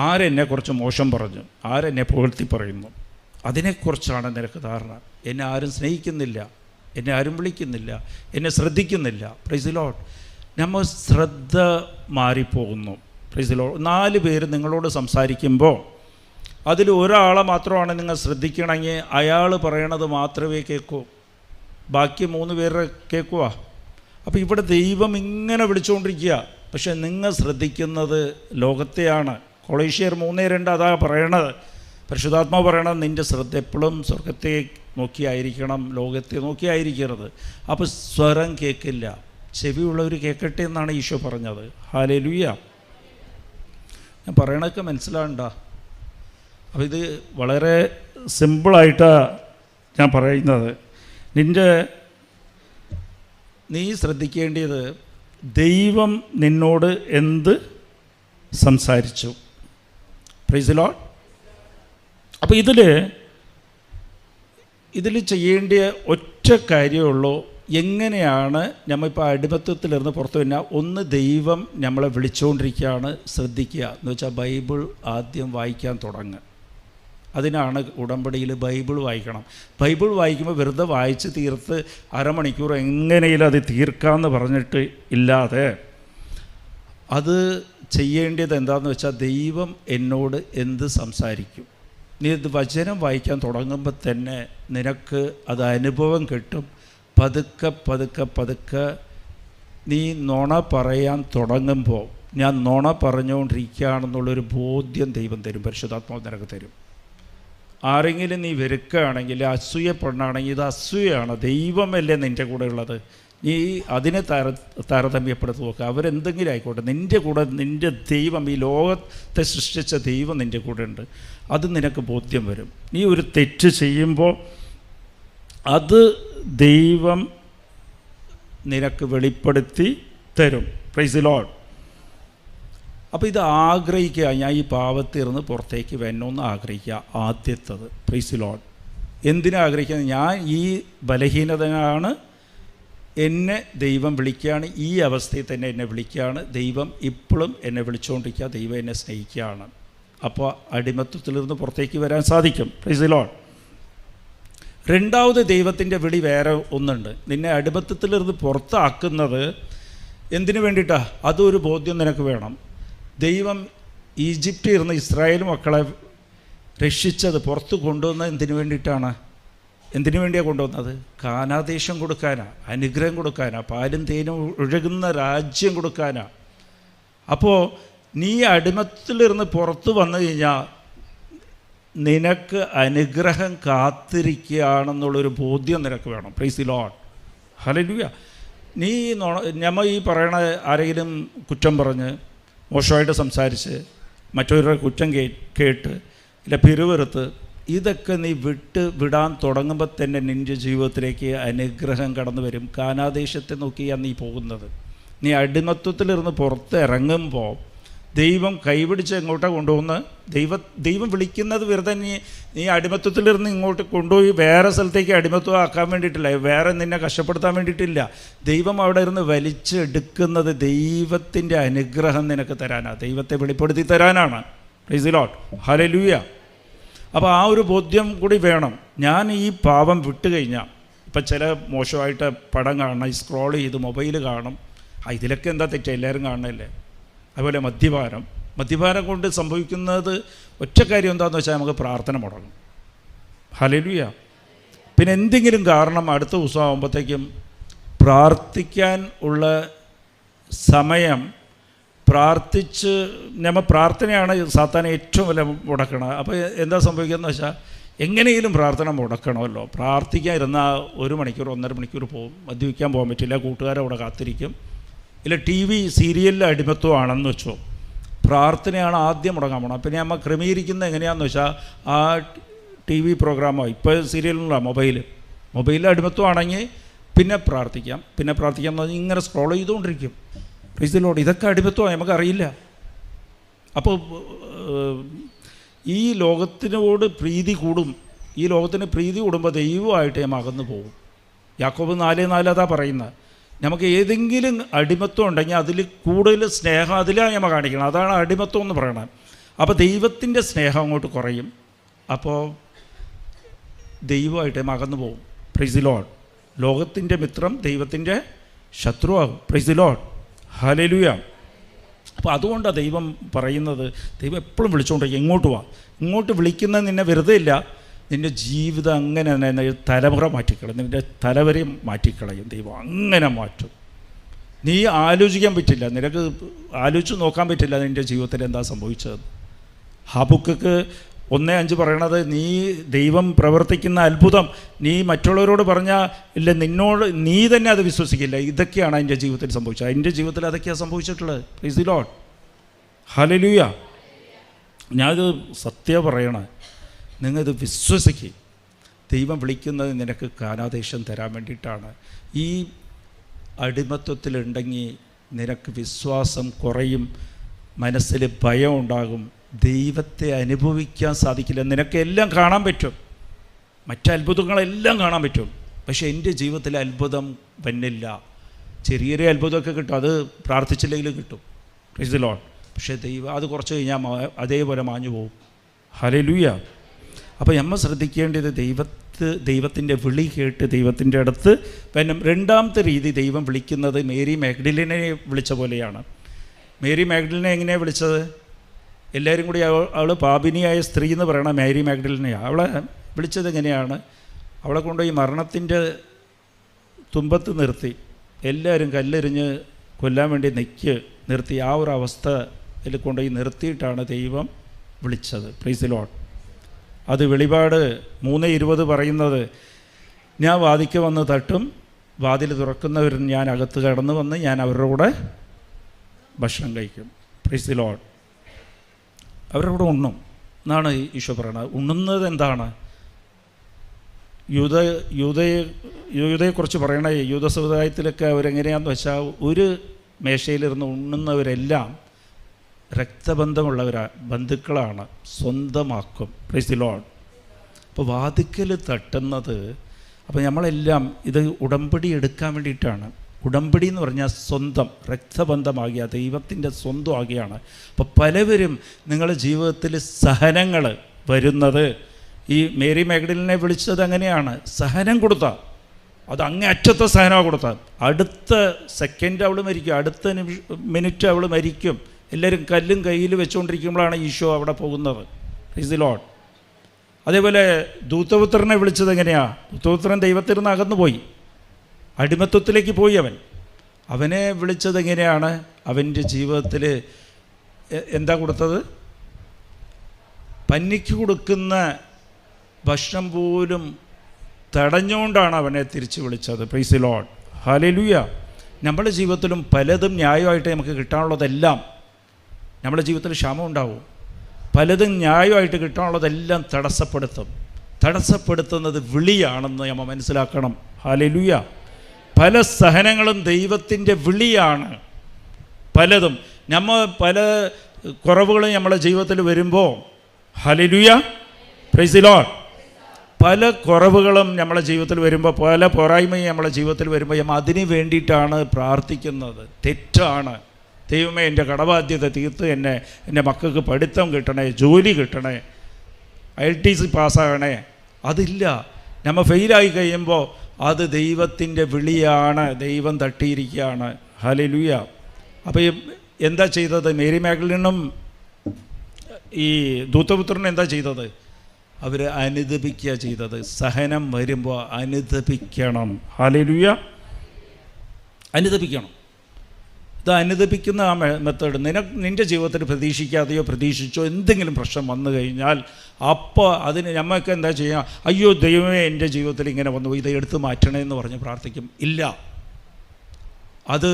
ആരെന്നെക്കുറിച്ച് മോശം പറഞ്ഞു, ആരെന്നെ പുകഴ്ത്തി പറയുന്നു, അതിനെക്കുറിച്ചാണ് നിനക്ക് ധാരണ. എന്നെ ആരും സ്നേഹിക്കുന്നില്ല, എന്നെ ആരും വിളിക്കുന്നില്ല, എന്നെ ശ്രദ്ധിക്കുന്നില്ല. Price the Lord. നമ്മൾ ശ്രദ്ധ മാറിപ്പോകുന്നു. Price the Lord. 4 പേര് നിങ്ങളോട് സംസാരിക്കുമ്പോൾ അതിൽ ഒരാളെ മാത്രമാണ് നിങ്ങൾ ശ്രദ്ധിക്കണമെങ്കിൽ അയാൾ പറയണത് മാത്രമേ കേൾക്കൂ. ബാക്കി 3 പേരെ കേൾക്കുക. അപ്പോൾ ഇവിടെ ദൈവം ഇങ്ങനെ വിളിച്ചുകൊണ്ടിരിക്കുക. പക്ഷെ നിങ്ങൾ ശ്രദ്ധിക്കുന്നത് ലോകത്തെയാണ്. കൊളോസ്യർ 3:2 അതാ പറയണത്. പരിശുദ്ധാത്മാവ് പറയണത് നിൻ്റെ ശ്രദ്ധ എപ്പോഴും സ്വർഗത്തെ നോക്കിയായിരിക്കണം, ലോകത്തെ നോക്കിയായിരിക്കരുത്. അപ്പോൾ സ്വരം കേൾക്കില്ല. ചെവിയുള്ളവർ കേൾക്കട്ടെ എന്നാണ് ഈശോ പറഞ്ഞത്. ഹല്ലേലൂയ. ഞാൻ പറയണതൊക്കെ മനസ്സിലാകണ്ട. അപ്പോൾ ഇത് വളരെ സിമ്പിളായിട്ടാണ് ഞാൻ പറയുന്നത്. നീ ശ്രദ്ധിക്കേണ്ടത് ദൈവം നിന്നോട് എന്ത് സംസാരിച്ചു. Price the Lord. അപ്പോൾ ഇതിൽ ചെയ്യേണ്ട ഒറ്റ കാര്യമുള്ളൂ. എങ്ങനെയാണ് നമ്മളിപ്പോൾ അടിമത്വത്തിലിരുന്ന് പുറത്തു വന്നാൽ, ഒന്ന് ദൈവം നമ്മളെ വിളിച്ചുകൊണ്ടിരിക്കുകയാണ്, ശ്രദ്ധിക്കുക. എന്ന് വെച്ചാൽ ബൈബിൾ ആദ്യം വായിക്കാൻ തുടങ്ങുക. അതിനാണ് ഉടമ്പടിയിൽ ബൈബിൾ വായിക്കണം. ബൈബിൾ വായിക്കുമ്പോൾ വെറുതെ വായിച്ച് തീർത്ത് അരമണിക്കൂർ എങ്ങനെയും അത് തീർക്കാമെന്ന് പറഞ്ഞിട്ട് ഇല്ലാതെ, അത് ചെയ്യേണ്ടത് എന്താണെന്ന് വെച്ചാൽ ദൈവം എന്നോട് എന്ത് സംസാരിക്കും. നീ ഇത് വചനം വായിക്കാൻ തുടങ്ങുമ്പോൾ തന്നെ നിനക്ക് അത് അനുഭവം കിട്ടും. പതുക്കെ പതുക്കെ പതുക്കെ നീ നുണ പറയാൻ തുടങ്ങുമ്പോൾ, ഞാൻ നുണ പറഞ്ഞുകൊണ്ടിരിക്കുകയാണെന്നുള്ളൊരു ബോധ്യം ദൈവം തരും, പരിശുദ്ധാത്മാവ് നിനക്ക് തരും. ആരെങ്കിലും നീ വെറുക്കുകയാണെങ്കിൽ, അസൂയപ്പെടണമെങ്കിൽ, ഇത് അസൂയാണ്, ദൈവമല്ലേ നിൻ്റെ കൂടെ ഉള്ളത്. നീ അതിനെ താരതമ്യപ്പെടുത്തി നോക്കുക. അവരെന്തെങ്കിലും ആയിക്കോട്ടെ, നിൻ്റെ കൂടെ നിൻ്റെ ദൈവം, ഈ ലോകത്തെ സൃഷ്ടിച്ച ദൈവം നിൻ്റെ കൂടെ ഉണ്ട്. അത് നിനക്ക് ബോധ്യം വരും. നീ ഒരു തെറ്റ് ചെയ്യുമ്പോൾ അത് ദൈവം നിനക്ക് വെളിപ്പെടുത്തി തരും. Price the Lord. അപ്പോൾ ഇത് ആഗ്രഹിക്കുക. ഞാൻ ഈ പാപത്തിരുന്ന് പുറത്തേക്ക് വരണമെന്ന് ആഗ്രഹിക്കുക. ആദ്യത്തത്. Praise the Lord. എന്തിനാ ആഗ്രഹിക്കുന്നത്? ഞാൻ ഈ ബലഹീനതയാണ്, എന്നെ ദൈവം വിളിക്കുകയാണ്, ഈ അവസ്ഥയിൽ തന്നെ എന്നെ വിളിക്കുകയാണ്. ദൈവം ഇപ്പോഴും എന്നെ വിളിച്ചുകൊണ്ടിരിക്കുക, ദൈവം എന്നെ സ്നേഹിക്കുകയാണ്. അപ്പോൾ അടിമത്വത്തിലിരുന്ന് പുറത്തേക്ക് വരാൻ സാധിക്കും. Price the Lord. രണ്ടാമത് ദൈവത്തിൻ്റെ വിളി വേറെ ഒന്നുണ്ട്. നിന്നെ അടിമത്വത്തിലിരുന്ന് പുറത്താക്കുന്നത് എന്തിനു വേണ്ടിയിട്ടാണ്? അതൊരു ബോധ്യം നിനക്ക് വേണം. ദൈവം ഈജിപ്തിൽ ഇരുന്ന് ഇസ്രായേൽ മക്കളെ രക്ഷിച്ചത്, പുറത്ത് കൊണ്ടുവന്നത് എന്തിനു വേണ്ടിയിട്ടാണ്? എന്തിനു വേണ്ടിയാണ് കൊണ്ടുവന്നത്? കാനാദേശം കൊടുക്കാനാണ്, അനുഗ്രഹം കൊടുക്കാനാണ്, പാലും തേനും ഒഴുകുന്ന രാജ്യം കൊടുക്കാനാണ്. അപ്പോൾ നീ അടിമത്തിലിരുന്ന് പുറത്ത് വന്നു കഴിഞ്ഞാൽ നിനക്ക് അനുഗ്രഹം കാത്തിരിക്കുകയാണെന്നുള്ളൊരു ബോധ്യം നിനക്ക് വേണം. Price the Lord. ഹല്ലേലൂയ. നീ നമ്മൾ ഈ പറയണ ആരെങ്കിലും കുറ്റം പറഞ്ഞ്, മോശമായിട്ട് സംസാരിച്ച്, മറ്റൊരു കുറ്റം കേട്ട്, ഇല്ല പിറുവെറുത്ത്, ഇതൊക്കെ നീ വിടാൻ തുടങ്ങുമ്പോൾ തന്നെ നിൻ്റെ ജീവിതത്തിലേക്ക് അനുഗ്രഹം കടന്നു വരും. കാനാദേശത്തെ നോക്കിയാണ് നീ പോകുന്നത്. നീ അടിമത്വത്തിലിരുന്ന് പുറത്ത് ഇറങ്ങുമ്പോൾ ദൈവം കൈപിടിച്ച് എങ്ങോട്ടാണ് കൊണ്ടുപോകുന്നത്? ദൈവം വിളിക്കുന്നത് വെറുതെ നീ അടിമത്വത്തിലിരുന്ന് ഇങ്ങോട്ട് കൊണ്ടുപോയി വേറെ സ്ഥലത്തേക്ക് അടിമത്വം ആക്കാൻ വേണ്ടിയിട്ടില്ല, വേറെ നിന്നെ കഷ്ടപ്പെടുത്താൻ വേണ്ടിയിട്ടില്ല. ദൈവം അവിടെ ഇരുന്ന് വലിച്ചെടുക്കുന്നത് ദൈവത്തിൻ്റെ അനുഗ്രഹം നിനക്ക് തരാനാണ്, ദൈവത്തെ വെളിപ്പെടുത്തി തരാനാണ്. Praise the Lord. ഹല്ലേലൂയ. അപ്പോൾ ആ ഒരു ബോധ്യം കൂടി വേണം. ഞാൻ ഈ പാപം വിട്ടുകഴിഞ്ഞാൽ, ഇപ്പം ചില മോശമായിട്ട് പടം കാണണം, ഈ സ്ക്രോൾ ചെയ്ത് മൊബൈൽ കാണും, ഇതിലൊക്കെ എന്താ തെറ്റ്, എല്ലാവരും കാണണമല്ലേ. അതുപോലെ മദ്യപാനം കൊണ്ട് സംഭവിക്കുന്നത് ഒറ്റ കാര്യം എന്താണെന്ന് വെച്ചാൽ നമുക്ക് പ്രാർത്ഥന മുടങ്ങും. ഹല്ലേലൂയ. പിന്നെ എന്തെങ്കിലും കാരണം അടുത്ത ദിവസം ആകുമ്പോഴത്തേക്കും പ്രാർത്ഥിക്കാൻ ഉള്ള സമയം പ്രാർത്ഥനയാണ് സാത്താനെ ഏറ്റവും വലിയ മുടക്കണം. അപ്പോൾ എന്താ സംഭവിക്കുകയെന്ന് വെച്ചാൽ എങ്ങനെയെങ്കിലും പ്രാർത്ഥന മുടക്കണമല്ലോ. പ്രാർത്ഥിക്കാൻ ഇരുന്നാൽ 1 മണിക്കൂർ 1.5 മണിക്കൂർ പോകും. മദ്യപിക്കാൻ പോകാൻ പറ്റില്ല, കൂട്ടുകാരെ അവിടെ കാത്തിരിക്കും. ഇല്ല TV സീരിയലിൽ അടിമത്വമാണെന്ന് വെച്ചോ, പ്രാർത്ഥനയാണ് ആദ്യം മുടങ്ങാൻ പോകണം. പിന്നെ നമ്മൾ ക്രമീകരിക്കുന്നത് എങ്ങനെയാണെന്ന് വെച്ചാൽ ആ TV പ്രോഗ്രാമോ ഇപ്പോൾ സീരിയലിനുള്ള മൊബൈലിൽ അടിമത്വമാണെങ്കിൽ പിന്നെ പ്രാർത്ഥിക്കാം എന്ന് പറഞ്ഞാൽ ഇങ്ങനെ സ്ക്രോൾ ചെയ്തുകൊണ്ടിരിക്കും. Price the Lord. ഇതൊക്കെ അടിമത്വമാണ്, നമുക്കറിയില്ല. അപ്പോൾ ഈ ലോകത്തിനോട് പ്രീതി കൂടും. ഈ ലോകത്തിന് പ്രീതി കൂടുമ്പോൾ ദൈവമായിട്ട് നമ്മൾ അകന്നു പോകും. യാക്കോബ് 4:4 അതാ പറയുന്നത്. നമുക്ക് ഏതെങ്കിലും അടിമത്വം ഉണ്ടെങ്കിൽ അതിൽ കൂടുതൽ സ്നേഹം അതിലാണ് നമ്മൾ കാണിക്കണം. അതാണ് അടിമത്വം എന്ന് പറയണത്. അപ്പോൾ ദൈവത്തിൻ്റെ സ്നേഹം അങ്ങോട്ട് കുറയും. അപ്പോൾ ദൈവമായിട്ട് നമ്മൾ അകന്നു പോകും. Praise the Lord. ലോകത്തിൻ്റെ മിത്രം ദൈവത്തിൻ്റെ ശത്രുവാകും. Praise the Lord. ഹല്ലേലൂയ. അപ്പോൾ അതുകൊണ്ടാണ് ദൈവം പറയുന്നത്, ദൈവം എപ്പോഴും വിളിച്ചുകൊണ്ടിരിക്കും, ഇങ്ങോട്ട് വാ. ഇങ്ങോട്ട് വിളിക്കുന്നത് നിന്നെ വെറുതെ ഇല്ല, നിൻ്റെ ജീവിതം അങ്ങനെ തന്നെ തലമുറ മാറ്റിക്കളയും, നിൻ്റെ തലവരെയും മാറ്റിക്കളയും. ദൈവം അങ്ങനെ മാറ്റും. നീ ആലോചിക്കാൻ പറ്റില്ല, നിനക്ക് ആലോചിച്ച് നോക്കാൻ പറ്റില്ല നിൻ്റെ ജീവിതത്തിൽ എന്താ സംഭവിച്ചത്. ഹബക്കുക്ക് 1:5 പറയണത്, നീ ദൈവം പ്രവർത്തിക്കുന്ന അത്ഭുതം നീ മറ്റുള്ളവരോട് പറഞ്ഞാൽ ഇല്ല, നീ തന്നെ അത് വിശ്വസിക്കില്ല. ഇതൊക്കെയാണ് എൻ്റെ ജീവിതത്തിൽ സംഭവിച്ചത്. എൻ്റെ ജീവിതത്തിൽ അതൊക്കെയാണ് സംഭവിച്ചിട്ടുള്ളത്. Praise the Lord. ഹല്ലേലൂയ. ഞാനിത് സത്യം പറയണേ, നിങ്ങളിത് വിശ്വസിക്കുക. ദൈവം വിളിക്കുന്നത് നിനക്ക് കാനാദേശം തരാൻ വേണ്ടിയിട്ടാണ്. ഈ അടിമത്വത്തിലുണ്ടെങ്കിൽ നിനക്ക് വിശ്വാസം കുറയും, മനസ്സിൽ ഭയം ഉണ്ടാകും, ദൈവത്തെ അനുഭവിക്കാൻ സാധിക്കില്ല. നിനക്ക് എല്ലാം കാണാൻ പറ്റും, മറ്റത്ഭുതങ്ങളെല്ലാം കാണാൻ പറ്റും, പക്ഷേ എൻ്റെ ജീവിതത്തിൽ അത്ഭുതം വന്നില്ല. ചെറിയൊരു അത്ഭുതമൊക്കെ കിട്ടും, അത് പ്രാർത്ഥിച്ചില്ലെങ്കിൽ കിട്ടും. Price the Lord. പക്ഷേ ദൈവം അത് കുറച്ച് കഴിഞ്ഞാൽ അതേപോലെ മാഞ്ഞു പോകും. ഹല്ലേലൂയ. അപ്പോൾ നമ്മൾ ശ്രദ്ധിക്കേണ്ടത് ദൈവത്തിൻ്റെ വിളി കേട്ട് ദൈവത്തിൻ്റെ അടുത്ത്. പിന്നെ രണ്ടാമത്തെ രീതി ദൈവം വിളിക്കുന്നത് മേരി മാഗ്ഡലിനെ വിളിച്ച പോലെയാണ്. മേരി മാഗ്ഡലിനെ എങ്ങനെയാണ് വിളിച്ചത്? എല്ലാവരും കൂടി അവൾ പാപിനിയായ സ്ത്രീ എന്ന് പറയണ മേരി മാഗ്ഡലിനെയാണ്. അവളെ വിളിച്ചത് എങ്ങനെയാണ്? അവളെ കൊണ്ടുപോയി മരണത്തിൻ്റെ തുമ്പത്ത് നിർത്തി, എല്ലാവരും കല്ലെറിഞ്ഞ് കൊല്ലാൻ വേണ്ടി നിർത്തി. ആ ഒരു അവസ്ഥയിൽ കൊണ്ടുപോയി നിർത്തിയിട്ടാണ് ദൈവം വിളിച്ചത്. Price the Lord. അത് വെളിപാട് 3:20 പറയുന്നത്, ഞാൻ വാതിൽക്ക് വന്ന് തട്ടും, വാതിൽ തുറക്കുന്നവർ ഞാൻ അകത്ത് കടന്നു വന്ന് ഞാൻ അവരുടെ കൂടെ ഭക്ഷണം കഴിക്കും. Price the Lord. അവരുടെ കൂടെ ഉണ്ണും എന്നാണ് ഈശോ പറയണത്. ഉണ്ണുന്നത് എന്താണ്? യൂതയെക്കുറിച്ച് പറയണ യൂത സമുദായത്തിലൊക്കെ അവരെങ്ങനെയാണെന്ന് വെച്ചാൽ, ഒരു മേശയിലിരുന്ന് ഉണ്ണുന്നവരെല്ലാം ബന്ധുക്കളാണ്, സ്വന്തമാക്കും. Praise the Lord. അപ്പോൾ വാതിക്കൽ തട്ടുന്നത്, അപ്പോൾ നമ്മളെല്ലാം ഇത് ഉടമ്പടി എടുക്കാൻ വേണ്ടിയിട്ടാണ്. ഉടമ്പടി എന്ന് പറഞ്ഞാൽ സ്വന്തം രക്തബന്ധമാകിയ ദൈവത്തിൻ്റെ സ്വന്തമാകിയാണ്. അപ്പോൾ പലവരും നിങ്ങളുടെ ജീവിതത്തിൽ സഹനങ്ങൾ വരുന്നത്, ഈ മേരി മാഗ്ഡലിനെ വിളിച്ചത് അങ്ങനെയാണ്. സഹനം കൊടുത്താൽ അത് അങ്ങേ അറ്റത്തെ സഹനമാണ് കൊടുത്താൽ അടുത്ത സെക്കൻഡ് അവൾ മരിക്കും, അടുത്ത മിനിറ്റ് അവൾ മരിക്കും. എല്ലാവരും കല്ലും കയ്യിൽ വെച്ചുകൊണ്ടിരിക്കുമ്പോഴാണ് ഈശോ അവിടെ പോകുന്നത്. Price the Lord. അതേപോലെ ദൂതപുത്രനെ വിളിച്ചത് എങ്ങനെയാണ്? ദൂതപുത്രൻ ദൈവത്തിൽ നിന്ന് അകന്നുപോയി, അടിമത്വത്തിലേക്ക് പോയി. അവനെ വിളിച്ചത് എങ്ങനെയാണ്? അവൻ്റെ ജീവിതത്തിൽ എന്താ കൊടുത്തത്? പന്നിക്ക് കൊടുക്കുന്ന ഭക്ഷണം പോലും തടഞ്ഞുകൊണ്ടാണ് അവനെ തിരിച്ച് വിളിച്ചത്. Price the Lord. ഹല്ലേലൂയ. നമ്മുടെ ജീവിതത്തിലും പലതും ന്യായമായിട്ട് നമുക്ക് കിട്ടാനുള്ളതെല്ലാം, നമ്മുടെ ജീവിതത്തിൽ ക്ഷാമം ഉണ്ടാവും. പലതും ന്യായമായിട്ട് കിട്ടാനുള്ളതെല്ലാം തടസ്സപ്പെടുത്തുന്നത് വിളിയാണെന്ന് നമ്മൾ മനസ്സിലാക്കണം. ഹല്ലേലൂയ. പല സഹനങ്ങളും ദൈവത്തിൻ്റെ വിളിയാണ്. പലതും പല കുറവുകളും നമ്മുടെ ജീവിതത്തിൽ വരുമ്പോൾ, ഹല്ലേലൂയ, പ്രൈസ് ദി ലോർഡ്, പല കുറവുകളും നമ്മുടെ ജീവിതത്തിൽ വരുമ്പോൾ, പല പോരായ്മയും നമ്മുടെ ജീവിതത്തിൽ വരുമ്പോൾ നമ്മൾ അതിന് വേണ്ടിയിട്ടാണ് പ്രാർത്ഥിക്കുന്നത്. തെറ്റാണ്. ദൈവമേ, എൻ്റെ കടബാധ്യത തീർത്ത് എൻ്റെ മക്കൾക്ക് പഠിത്തം കിട്ടണേ, ജോലി കിട്ടണേ, ILTC പാസ്സാകണേ, അതില്ല. നമ്മൾ ഫെയിലായി കഴിയുമ്പോൾ അത് ദൈവത്തിൻ്റെ വിളിയാണ്, ദൈവം തട്ടിയിരിക്കുകയാണ്. ഹല്ലേലൂയ. അപ്പോൾ എന്താ ചെയ്തത്? മേരി മാഗ്ദലിനും ഈ ദൂതപുത്രനും എന്താ ചെയ്തത്? അവർ അനുദപിക്കുക ചെയ്തത്. സഹനം വരുമ്പോൾ അനുദപിക്കണം. ഹല്ലേലൂയ. അനുദപിക്കണം. ഇത് അനുദപിക്കുന്ന ആ മെത്തേഡ് നിൻ്റെ ജീവിതത്തിൽ പ്രതീക്ഷിക്കാതെയോ പ്രതീക്ഷിച്ചോ എന്തെങ്കിലും പ്രശ്നം വന്നു കഴിഞ്ഞാൽ അപ്പോൾ അതിന് നമുക്ക് എന്താ ചെയ്യുക? അയ്യോ ദൈവമേ, എൻ്റെ ജീവിതത്തിൽ ഇങ്ങനെ വന്നു, ഇത് എടുത്ത് മാറ്റണേ എന്ന് പറഞ്ഞ് പ്രാർത്ഥിക്കും. ഇല്ല. അത്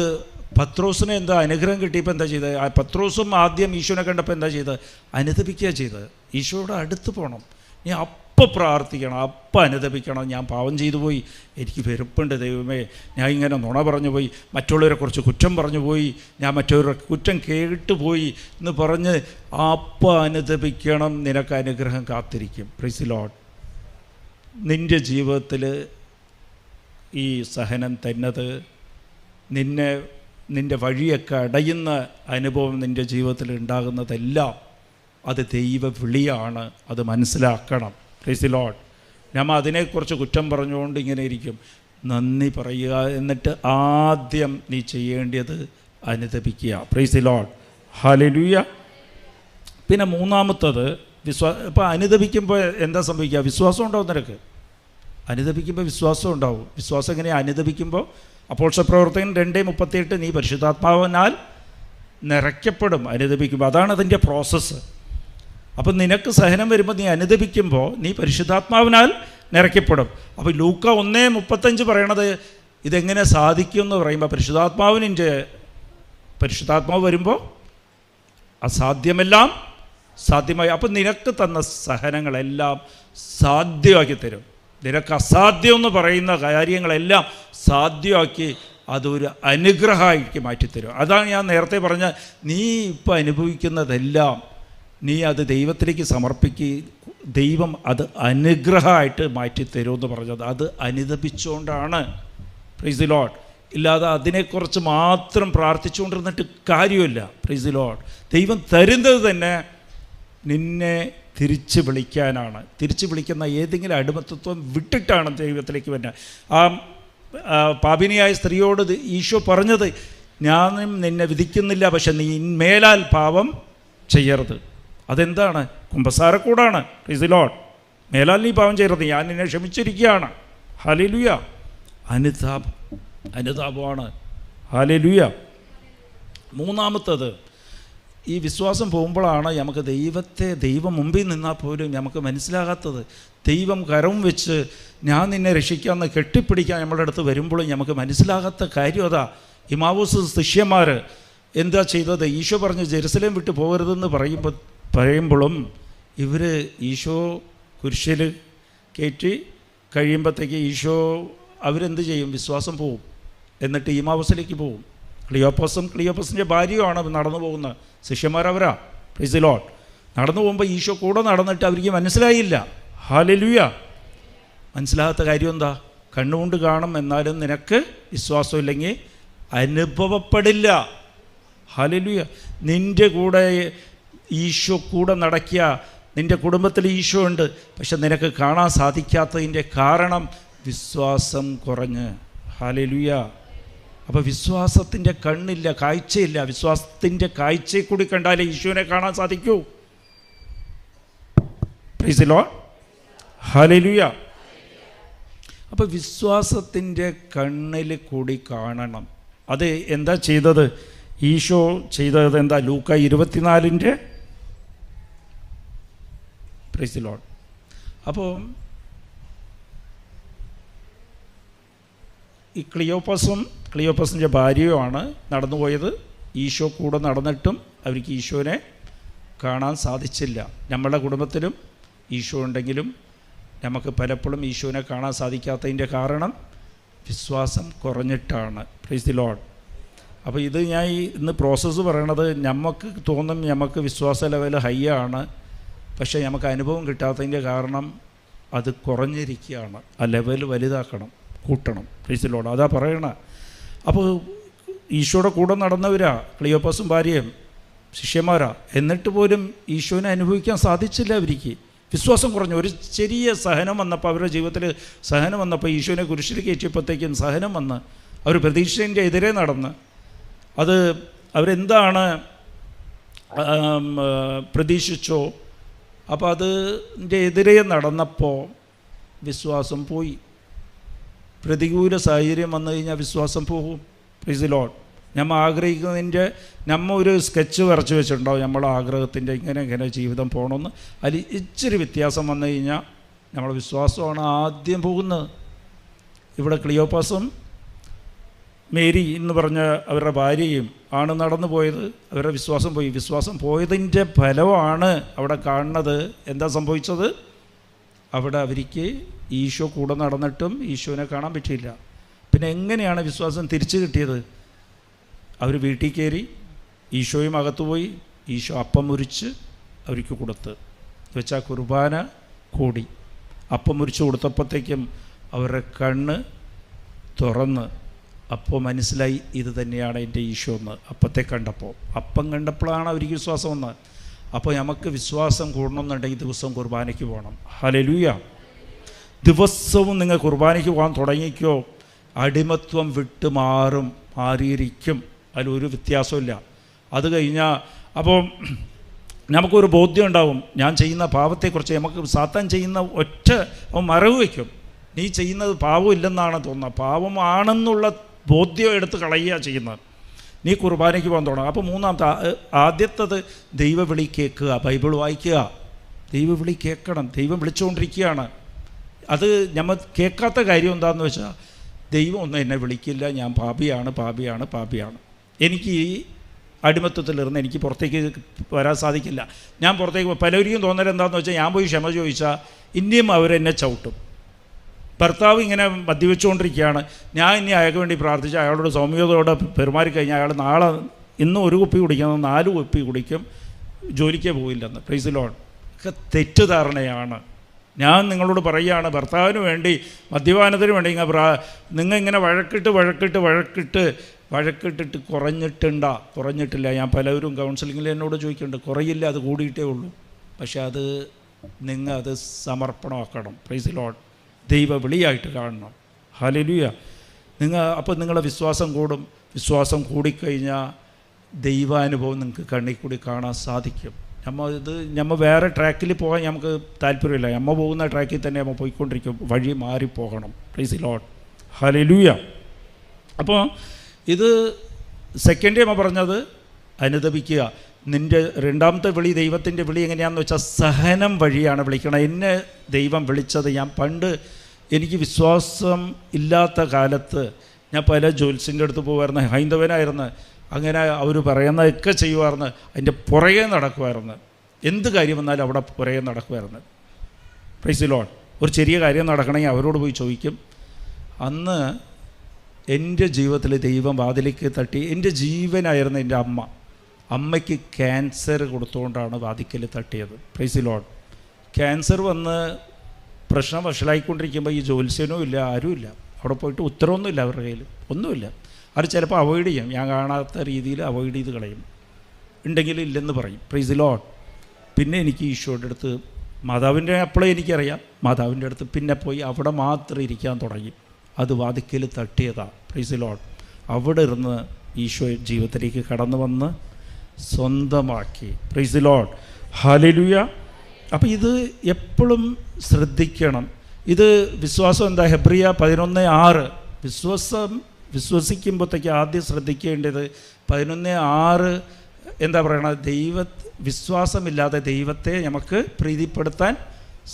പത്രോസിന് എന്താ അനുഗ്രഹം കിട്ടിയപ്പോൾ എന്താ ചെയ്തത്? പത്രോസും ആദ്യം ഈശോനെ കണ്ടപ്പോൾ എന്താ ചെയ്തത്? അനുദപിക്കുക ചെയ്തത്. ഈശോയുടെ അടുത്ത് പോകണം. നീ അപ്പം പ്രാർത്ഥിക്കണം, അപ്പം അനുദപിക്കണം. ഞാൻ പാവം ചെയ്തു പോയി, എനിക്ക് വെറുപ്പുണ്ട് ദൈവമേ, ഞാൻ ഇങ്ങനെ നുണ പറഞ്ഞു പോയി, മറ്റുള്ളവരെ കുറിച്ച് കുറ്റം പറഞ്ഞു പോയി, ഞാൻ മറ്റുള്ളവരുടെ കുറ്റം കേട്ടുപോയി എന്ന് പറഞ്ഞ് അപ്പം അനുദപിക്കണം. നിനക്ക് അനുഗ്രഹം കാത്തിരിക്കും. Price the Lord. നിൻ്റെ ജീവിതത്തിൽ ഈ സഹനം തന്നത് നിൻ്റെ വഴിയൊക്കെ അടയുന്ന അനുഭവം നിൻ്റെ ജീവിതത്തിൽ ഉണ്ടാകുന്നതെല്ലാം അത് ദൈവ വിളിയാണ്. അത് മനസ്സിലാക്കണം. Price the Lord. നമ്മൾ അതിനെക്കുറിച്ച് കുറ്റം പറഞ്ഞുകൊണ്ട് ഇങ്ങനെ ഇരിക്കും. നന്ദി പറയുക. എന്നിട്ട് ആദ്യം നീ ചെയ്യേണ്ടത് അനുദപിക്കുക. Praise the Lord. ഹല്ലേലൂയ. പിന്നെ മൂന്നാമത്തത് ഇപ്പോൾ അനുദപിക്കുമ്പോൾ എന്താ സംഭവിക്കുക? വിശ്വാസം ഉണ്ടാവും നിനക്ക്. അനുദപിക്കുമ്പോൾ വിശ്വാസം ഉണ്ടാവും. വിശ്വാസം എങ്ങനെയാണ്? അനുദപിക്കുമ്പോൾ അപ്പോസ്തലപ്രവർത്തകൻ 2:38 നീ പരിശുദ്ധാത്മാവിനാൽ നിറയ്ക്കപ്പെടും അനുദപിക്കുമ്പോൾ. അതാണ് അതിൻ്റെ പ്രോസസ്സ്. അപ്പം നിനക്ക് സഹനം വരുമ്പോൾ നീ അനുദപിക്കുമ്പോൾ നീ പരിശുദ്ധാത്മാവിനാൽ നിറയ്ക്കപ്പെടും. അപ്പോൾ ലൂക്ക 1:35 പറയണത് ഇതെങ്ങനെ സാധിക്കും എന്ന് പറയുമ്പോൾ പരിശുദ്ധാത്മാവ് വരുമ്പോൾ അസാധ്യമെല്ലാം സാധ്യമായി. അപ്പം നിനക്ക് തന്ന സഹനങ്ങളെല്ലാം സാധ്യമാക്കി തരും. നിനക്ക് അസാധ്യം എന്ന് പറയുന്ന കാര്യങ്ങളെല്ലാം സാധ്യമാക്കി അതൊരു അനുഗ്രഹമാക്കി മാറ്റിത്തരും. അതാണ് ഞാൻ നേരത്തെ പറഞ്ഞ, നീ ഇപ്പോൾ അനുഭവിക്കുന്നതെല്ലാം നീ അത് ദൈവത്തിലേക്ക് സമർപ്പിക്കുക, ദൈവം അത് അനുഗ്രഹമായിട്ട് മാറ്റിത്തരുമെന്ന് പറഞ്ഞത്. അത് അനുദപിച്ചുകൊണ്ടാണ്. Price the Lord. ഇല്ലാതെ അതിനെക്കുറിച്ച് മാത്രം പ്രാർത്ഥിച്ചുകൊണ്ടിരുന്നിട്ട് കാര്യമില്ല. Price the Lord. ദൈവം തരുന്നത് തന്നെ നിന്നെ തിരിച്ച് വിളിക്കാനാണ്. തിരിച്ച് വിളിക്കുന്ന ഏതെങ്കിലും അടിമത്തത്വം വിട്ടിട്ടാണ് ദൈവത്തിലേക്ക് വരുന്നത്. ആ പാപിനിയായ സ്ത്രീയോട് ഈശോ പറഞ്ഞത്, ഞാനും നിന്നെ വിധിക്കുന്നില്ല, പക്ഷെ നീ മേലാൽ പാപം ചെയ്യരുത്. അതെന്താണ്? കുമ്പസാരക്കൂടാണ്. Praise the Lord. മേലാൽ നീ പാപം ചെയ്യരുത്, ഞാൻ നിന്നെ ക്ഷമിച്ചിരിക്കുകയാണ്. ഹല്ലേലൂയ. അനുതാപമാണ്. ഹല്ലേലൂയ. മൂന്നാമത്തത്, ഈ വിശ്വാസം പോകുമ്പോഴാണ് നമുക്ക് ദൈവം മുമ്പിൽ നിന്നാൽ പോലും നമുക്ക് മനസ്സിലാകാത്തത്. ദൈവം കരം വെച്ച് ഞാൻ നിന്നെ രക്ഷിക്കാമെന്ന് കെട്ടിപ്പിടിക്കാൻ നമ്മുടെ അടുത്ത് വരുമ്പോഴും നമുക്ക് മനസ്സിലാകാത്ത കാര്യം അതാ. ഇമ്മാവൂസ് ശിഷ്യന്മാർ എന്താ ചെയ്തത്? ഈശോ പറഞ്ഞ് ജെറുസലേം വിട്ട് പോകരുതെന്ന് പറയുമ്പോഴും ഇവർ ഈശോ കുരിശിൽ കയറ്റി കഴിയുമ്പോഴത്തേക്ക് ഈശോ അവരെന്ത് ചെയ്യും? വിശ്വാസം പോവും. എന്നിട്ട് ഇമ്മാവൂസിലേക്ക് പോവും. ക്ലിയോപ്പസിൻ്റെ ഭാര്യയുമാണ് നടന്നു പോകുന്ന ശിഷ്യന്മാരവരാ. Price the Lord. നടന്നു പോകുമ്പോൾ ഈശോ കൂടെ നടന്നിട്ട് അവർക്ക് മനസ്സിലായില്ല. ഹല്ലേലൂയ. മനസ്സിലാകാത്ത കാര്യം എന്താ? കണ്ണുകൊണ്ട് കാണും, എന്നാലും നിനക്ക് വിശ്വാസമില്ലെങ്കിൽ അനുഭവപ്പെടില്ല. ഹല്ലേലൂയ. നിൻ്റെ കൂടെ ഈശോ കൂടെ നടക്കുക, നിൻ്റെ കുടുംബത്തിൽ ഈശോ ഉണ്ട്, പക്ഷെ നിനക്ക് കാണാൻ സാധിക്കാത്തതിൻ്റെ കാരണം വിശ്വാസം കുറഞ്ഞ്. ഹല്ലേലൂയ. അപ്പോൾ വിശ്വാസത്തിൻ്റെ കണ്ണില്ല, കാഴ്ചയില്ല. വിശ്വാസത്തിൻ്റെ കാഴ്ചയിൽ കൂടി കണ്ടാലേ ഈശോനെ കാണാൻ സാധിക്കൂ. Price the Lord. ഹല്ലേലൂയ. അപ്പോൾ വിശ്വാസത്തിൻ്റെ കണ്ണിൽ കൂടി കാണണം. അത് എന്താ ചെയ്തത്? ഈശോ ചെയ്തത് എന്താ? ലൂക്ക 24 പ്രൈസ് ദി ലോർഡ്. അപ്പോൾ ഈ ക്ലിയോപ്പസിൻ്റെ ഭാര്യയുമാണ് നടന്നുപോയത്. ഈശോ കൂടെ നടന്നിട്ടും അവർക്ക് ഈശോനെ കാണാൻ സാധിച്ചില്ല. നമ്മുടെ കുടുംബത്തിലും ഈശോ ഉണ്ടെങ്കിലും നമുക്ക് പലപ്പോഴും ഈശോനെ കാണാൻ സാധിക്കാത്തതിൻ്റെ കാരണം വിശ്വാസം കുറഞ്ഞിട്ടാണ്. Price the Lord. അപ്പോൾ ഇത് ഞാൻ ഇന്ന് പ്രോസസ്സ് പറയണത്, നമുക്ക് തോന്നും നമുക്ക് വിശ്വാസ ലെവൽ ഹൈ ആണ്, പക്ഷേ നമുക്ക് അനുഭവം കിട്ടാത്തതിൻ്റെ കാരണം അത് കുറഞ്ഞിരിക്കുകയാണ്. ആ ലെവൽ വലുതാക്കണം, കൂട്ടണം. Price the Lord. അതാ പറയണ. അപ്പോൾ ഈശോയുടെ കൂടെ നടന്നവരാ ക്ലിയോപ്പസും ഭാര്യയും ശിഷ്യന്മാരാ. എന്നിട്ട് പോലും ഈശോനെ അനുഭവിക്കാൻ സാധിച്ചില്ല അവർക്ക്. വിശ്വാസം കുറഞ്ഞു. ഒരു ചെറിയ സഹനം വന്നപ്പോൾ, അവരുടെ ജീവിതത്തിൽ സഹനം വന്നപ്പോൾ, ഈശോനെ കുരിശിൽ കയറ്റിയപ്പോഴത്തേക്കും സഹനം വന്ന് അവർ പ്രതീക്ഷേൻ്റെ എതിരെ നടന്ന്, അത് അവരെന്താണ് പ്രതീക്ഷിച്ചോ അപ്പോൾ അതിൻ്റെ എതിരെ നടന്നപ്പോൾ വിശ്വാസം പോയി. പ്രതികൂല സാഹചര്യം വന്നു കഴിഞ്ഞാൽ വിശ്വാസം പോകും. Praise the Lord. നമ്മൾ ആഗ്രഹിക്കുന്നതിൻ്റെ ഒരു സ്കെച്ച് വരച്ച് വെച്ചിട്ടുണ്ടാവും, നമ്മളെ ആഗ്രഹത്തിൻ്റെ ഇങ്ങനെ ജീവിതം പോകണമെന്ന്. അതിൽ ഇച്ചിരി വ്യത്യാസം വന്നു കഴിഞ്ഞാൽ നമ്മളെ വിശ്വാസമാണ് ആദ്യം പോകുന്നത്. ഇവിടെ ക്ലിയോപ്പാസും മേരി എന്ന് പറഞ്ഞ അവരുടെ ഭാര്യയും ആണ് നടന്നു പോയത്. അവരുടെ വിശ്വാസം പോയി. വിശ്വാസം പോയതിൻ്റെ ഫലമാണ് അവിടെ കാണുന്നത്. എന്താ സംഭവിച്ചത്? അവിടെ അവർക്ക് ഈശോ കൂടെ നടന്നിട്ടും ഈശോനെ കാണാൻ പറ്റിയില്ല. പിന്നെ എങ്ങനെയാണ് വിശ്വാസം തിരിച്ചു കിട്ടിയത്? അവർ വീട്ടിൽ കയറി, ഈശോയും അകത്തുപോയി, ഈശോ അപ്പം മുറിച്ച് അവർക്ക് കൊടുത്ത് വെച്ചാൽ കുർബാന കൂടി. അപ്പം മുറിച്ച് കൊടുത്തപ്പോഴത്തേക്കും അവരുടെ കണ്ണ് തുറന്ന് അപ്പോൾ മനസ്സിലായി ഇത് തന്നെയാണ് എൻ്റെ ഈശോ എന്ന്. അപ്പത്തെ കണ്ടപ്പോൾ, അപ്പം കണ്ടപ്പോഴാണ് അവർക്ക് വിശ്വാസം വന്നത്. അപ്പോൾ നമുക്ക് വിശ്വാസം കൂടണമെന്നുണ്ടെങ്കിൽ ദിവസവും കുർബാനയ്ക്ക് പോകണം. ഹല്ലേലൂയ. ദിവസവും നിങ്ങൾ കുർബാനയ്ക്ക് പോകാൻ തുടങ്ങിക്കോ, അടിമത്വം വിട്ട് മാറിയിരിക്കും. അതിലൊരു വ്യത്യാസമില്ല. അത് കഴിഞ്ഞാൽ അപ്പോൾ നമുക്കൊരു ബോധ്യം ഉണ്ടാവും. ഞാൻ ചെയ്യുന്ന പാപത്തെക്കുറിച്ച് നമുക്ക് സാത്താൻ ചെയ്യുന്ന ഒറ്റ മറവ് വയ്ക്കും. നീ ചെയ്യുന്നത് പാവമില്ലെന്നാണ് തോന്നുന്നത്, പാവമാണെന്നുള്ള ബോധ്യം എടുത്ത് കളയുക ചെയ്യുന്നത്. നീ കുർബാനയ്ക്ക് പോകാൻ തുടങ്ങും. അപ്പോൾ മൂന്നാമത്തെ, ആദ്യത്തത് ദൈവവിളി കേൾക്കുക, ബൈബിൾ വായിക്കുക. ദൈവവിളി കേൾക്കണം. ദൈവം വിളിച്ചുകൊണ്ടിരിക്കുകയാണ്. അത് നമ്മൾ കേൾക്കാത്ത കാര്യം എന്താണെന്ന് വെച്ചാൽ, ദൈവം ഒന്നും എന്നെ വിളിക്കില്ല, ഞാൻ പാപിയാണ്. എനിക്ക് ഈ അടിമത്വത്തിലിരുന്ന് എനിക്ക് പുറത്തേക്ക് വരാൻ സാധിക്കില്ല. ഞാൻ പുറത്തേക്ക് പലർക്കും തോന്നൽ എന്താണെന്ന് വെച്ചാൽ, ഞാൻ പോയി ക്ഷമ ചോദിച്ചാൽ ഇനിയും അവരെന്നെ ചവിട്ടും. ഭർത്താവ് ഇങ്ങനെ മദ്യപിച്ചുകൊണ്ടിരിക്കുകയാണ്, ഞാൻ ഇനി അയാൾക്ക് വേണ്ടി പ്രാർത്ഥിച്ച് അയാളോട് സൗമ്യതയോടെ പെരുമാറിക്കഴിഞ്ഞാൽ അയാൾ നാളെ ഇന്ന് 1 കുപ്പി കുടിക്കുന്നത് 4 കുപ്പി കുടിക്കും, ജോലിക്കേ പോയില്ലെന്ന്. Praise the Lord. ഒക്കെ തെറ്റിദ്ധാരണയാണ്. ഞാൻ നിങ്ങളോട് പറയുകയാണ്, ഭർത്താവിന് വേണ്ടി മദ്യപാനത്തിന് വേണ്ടി നിങ്ങൾ ഇങ്ങനെ വഴക്കിട്ടിട്ട് കുറഞ്ഞിട്ടില്ല. ഞാൻ പലരും കൗൺസിലിങ്ങിൽ എന്നോട് ചോദിക്കുന്നുണ്ട്, കുറയില്ല, അത് കൂടിയിട്ടേ ഉള്ളൂ. പക്ഷേ അത് നിങ്ങൾ അത് സമർപ്പണമാക്കണം. Price the Lord. ദൈവ വിളിയായിട്ട് കാണണം. ഹല്ലേലൂയ. അപ്പോൾ നിങ്ങളുടെ വിശ്വാസം കൂടും. വിശ്വാസം കൂടിക്കഴിഞ്ഞാൽ ദൈവാനുഭവം നിങ്ങൾക്ക് കണ്ണിൽ കൂടി കാണാൻ സാധിക്കും. നമ്മൾ വേറെ ട്രാക്കിൽ പോകാൻ നമുക്ക് താല്പര്യമില്ല. നമ്മൾ പോകുന്ന ട്രാക്കിൽ തന്നെ നമ്മൾ പോയിക്കൊണ്ടിരിക്കും. വഴി മാറിപ്പോകണം. Praise the Lord. ഹല്ലേലൂയ. അപ്പോൾ ഇത് സെക്കൻഡ് നമ്മൾ പറഞ്ഞത് അനുദപിക്കുക. നിൻ്റെ രണ്ടാമത്തെ വിളി, ദൈവത്തിൻ്റെ വിളി എങ്ങനെയാണെന്ന് വെച്ചാൽ സഹനം വഴിയാണ് വിളിക്കണം. എന്നെ ദൈവം വിളിച്ചത്, ഞാൻ പണ്ട് എനിക്ക് വിശ്വാസം ഇല്ലാത്ത കാലത്ത് ഞാൻ പല ജ്യോത്സ്യൻ്റെ അടുത്ത് പോകുമായിരുന്നു. ഹൈന്ദവനായിരുന്നു. അങ്ങനെ അവർ പറയുന്നതൊക്കെ ചെയ്യുമായിരുന്നു. അതിൻ്റെ പുറകെ നടക്കുമായിരുന്നു. എന്ത് കാര്യം വന്നാലും അവിടെ പുറകെ നടക്കുമായിരുന്നു. Praise the Lord. ഒരു ചെറിയ കാര്യം നടക്കണമെങ്കിൽ അവരോട് പോയി ചോദിക്കും. അന്ന് എൻ്റെ ജീവിതത്തിൽ ദൈവം വാതിലേക്ക് തട്ടി. എൻ്റെ ജീവനായിരുന്നു എൻ്റെ അമ്മയ്ക്ക് ക്യാൻസർ കൊടുത്തുകൊണ്ടാണ് വാതിക്കൽ തട്ടിയത്. Praise the Lord. ക്യാൻസർ വന്ന് പ്രശ്നം വഷളായിക്കൊണ്ടിരിക്കുമ്പോൾ ഈ ജ്യോത്സ്യനും ഇല്ല, ആരുമില്ല. അവിടെ പോയിട്ട് ഉത്തരവൊന്നുമില്ല അവരുടെ കയ്യിൽ, ഒന്നുമില്ല. അത് ചിലപ്പോൾ അവോയ്ഡ് ചെയ്യും. ഞാൻ കാണാത്ത രീതിയിൽ അവോയ്ഡ് ചെയ്ത് കളയും. ഉണ്ടെങ്കിൽ ഇല്ലെന്ന് പറയും. Price the Lord. പിന്നെ എനിക്ക് ഈശോയുടെ അടുത്ത്, മാതാവിൻ്റെ അപ്പോഴേ എനിക്കറിയാം, മാതാവിൻ്റെ അടുത്ത് പിന്നെ പോയി അവിടെ മാത്രം ഇരിക്കാൻ തുടങ്ങി. അത് വാതിക്കൽ തട്ടിയതാണ്. Praise the Lord. അവിടെ ഇരുന്ന് ഈശോ ജീവിതത്തിലേക്ക് കടന്നു വന്ന് സ്വന്തമാക്കി. Praise the Lord. ഹല്ലേലൂയ. അപ്പോൾ ഇത് എപ്പോഴും ശ്രദ്ധിക്കണം. ഇത് വിശ്വാസം എന്താ? ഹെബ്രിയ 11:6. വിശ്വസിക്കുമ്പോഴത്തേക്ക് ആദ്യം ശ്രദ്ധിക്കേണ്ടത് 11:6 എന്താ പറയണത്? വിശ്വാസമില്ലാതെ ദൈവത്തെ നമുക്ക് പ്രീതിപ്പെടുത്താൻ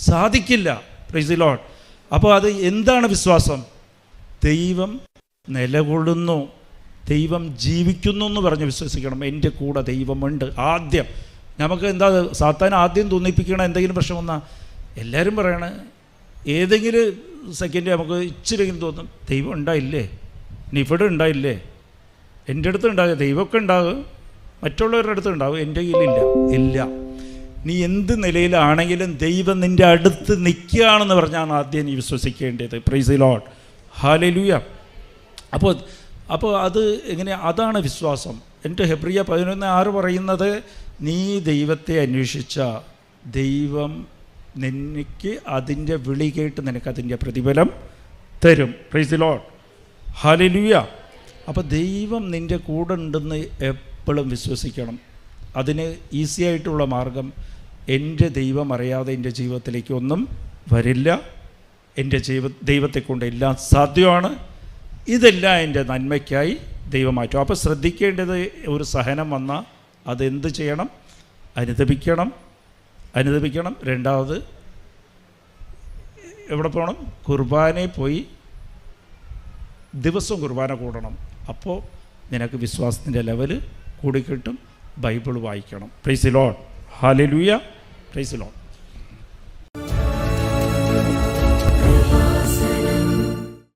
സാധിക്കില്ല. Price the Lord. അപ്പോൾ അത് എന്താണ് വിശ്വാസം? ദൈവം നിലകൊള്ളുന്നു, ദൈവം ജീവിക്കുന്നു എന്ന് പറഞ്ഞ് വിശ്വസിക്കണം. എൻ്റെ കൂടെ ദൈവമുണ്ട്. ആദ്യം നമുക്ക് എന്താ സാത്താൻ ആദ്യം തോന്നിപ്പിക്കണം? എന്തെങ്കിലും പ്രശ്നം വന്നാൽ എല്ലാവരും പറയണേ, ഏതെങ്കിലും സെക്കൻഡ് നമുക്ക് ഇച്ചിരിയെങ്കിലും തോന്നും, ദൈവം ഉണ്ടായില്ലേ, ഇനി ഇവിടെ ഉണ്ടായില്ലേ, എൻ്റെ അടുത്ത് ഉണ്ടാകുക, ദൈവമൊക്കെ ഉണ്ടാകും, മറ്റുള്ളവരുടെ അടുത്ത് ഉണ്ടാകും, എൻ്റെ കയ്യിലില്ല. ഇല്ല. നീ എന്ത് നിലയിലാണെങ്കിലും ദൈവം നിൻ്റെ അടുത്ത് നിൽക്കുകയാണെന്ന് പറഞ്ഞാണ് ആദ്യം നീ വിശ്വസിക്കേണ്ടത്. Praise the Lord. ഹല്ലേലൂയ. അപ്പോൾ അത് എങ്ങനെ? അതാണ് വിശ്വാസം. എൻ്റെ ഹെബ്രിയ 11:6 പറയുന്നത്, നീ ദൈവത്തെ അന്വേഷിച്ച ദൈവം നിനക്ക് അതിൻ്റെ വിളി കേട്ട് നിനക്കതിൻ്റെ പ്രതിഫലം തരും. Price the Lord. ഹല്ലേലൂയ. അപ്പോൾ ദൈവം നിൻ്റെ കൂടെ ഉണ്ടെന്ന് എപ്പോഴും വിശ്വസിക്കണം. അതിന് ഈസി ആയിട്ടുള്ള മാർഗം, എൻ്റെ ദൈവം അറിയാതെ എൻ്റെ ജീവിതത്തിലേക്ക് ഒന്നും വരില്ല. എൻ്റെ ദൈവത്തെക്കൊണ്ട് എല്ലാം സാധ്യമാണ്. ഇതെല്ലാം എൻ്റെ നന്മയ്ക്കായി ദൈവം മാറ്റും. അപ്പോൾ ശ്രദ്ധിക്കേണ്ടത്, ഒരു സഹനം വന്നാൽ അതെന്ത് ചെയ്യണം? അനുദപിക്കണം. രണ്ടാമത് എവിടെ പോകണം? കുർബാനയിൽ പോയി ദിവസവും കുർബാന കൂടണം. അപ്പോൾ നിനക്ക് വിശ്വാസത്തിൻ്റെ ലെവൽ കൂടിക്കിട്ടും. ബൈബിൾ വായിക്കണം. Price the Lord. Hallelujah. Price the Lord.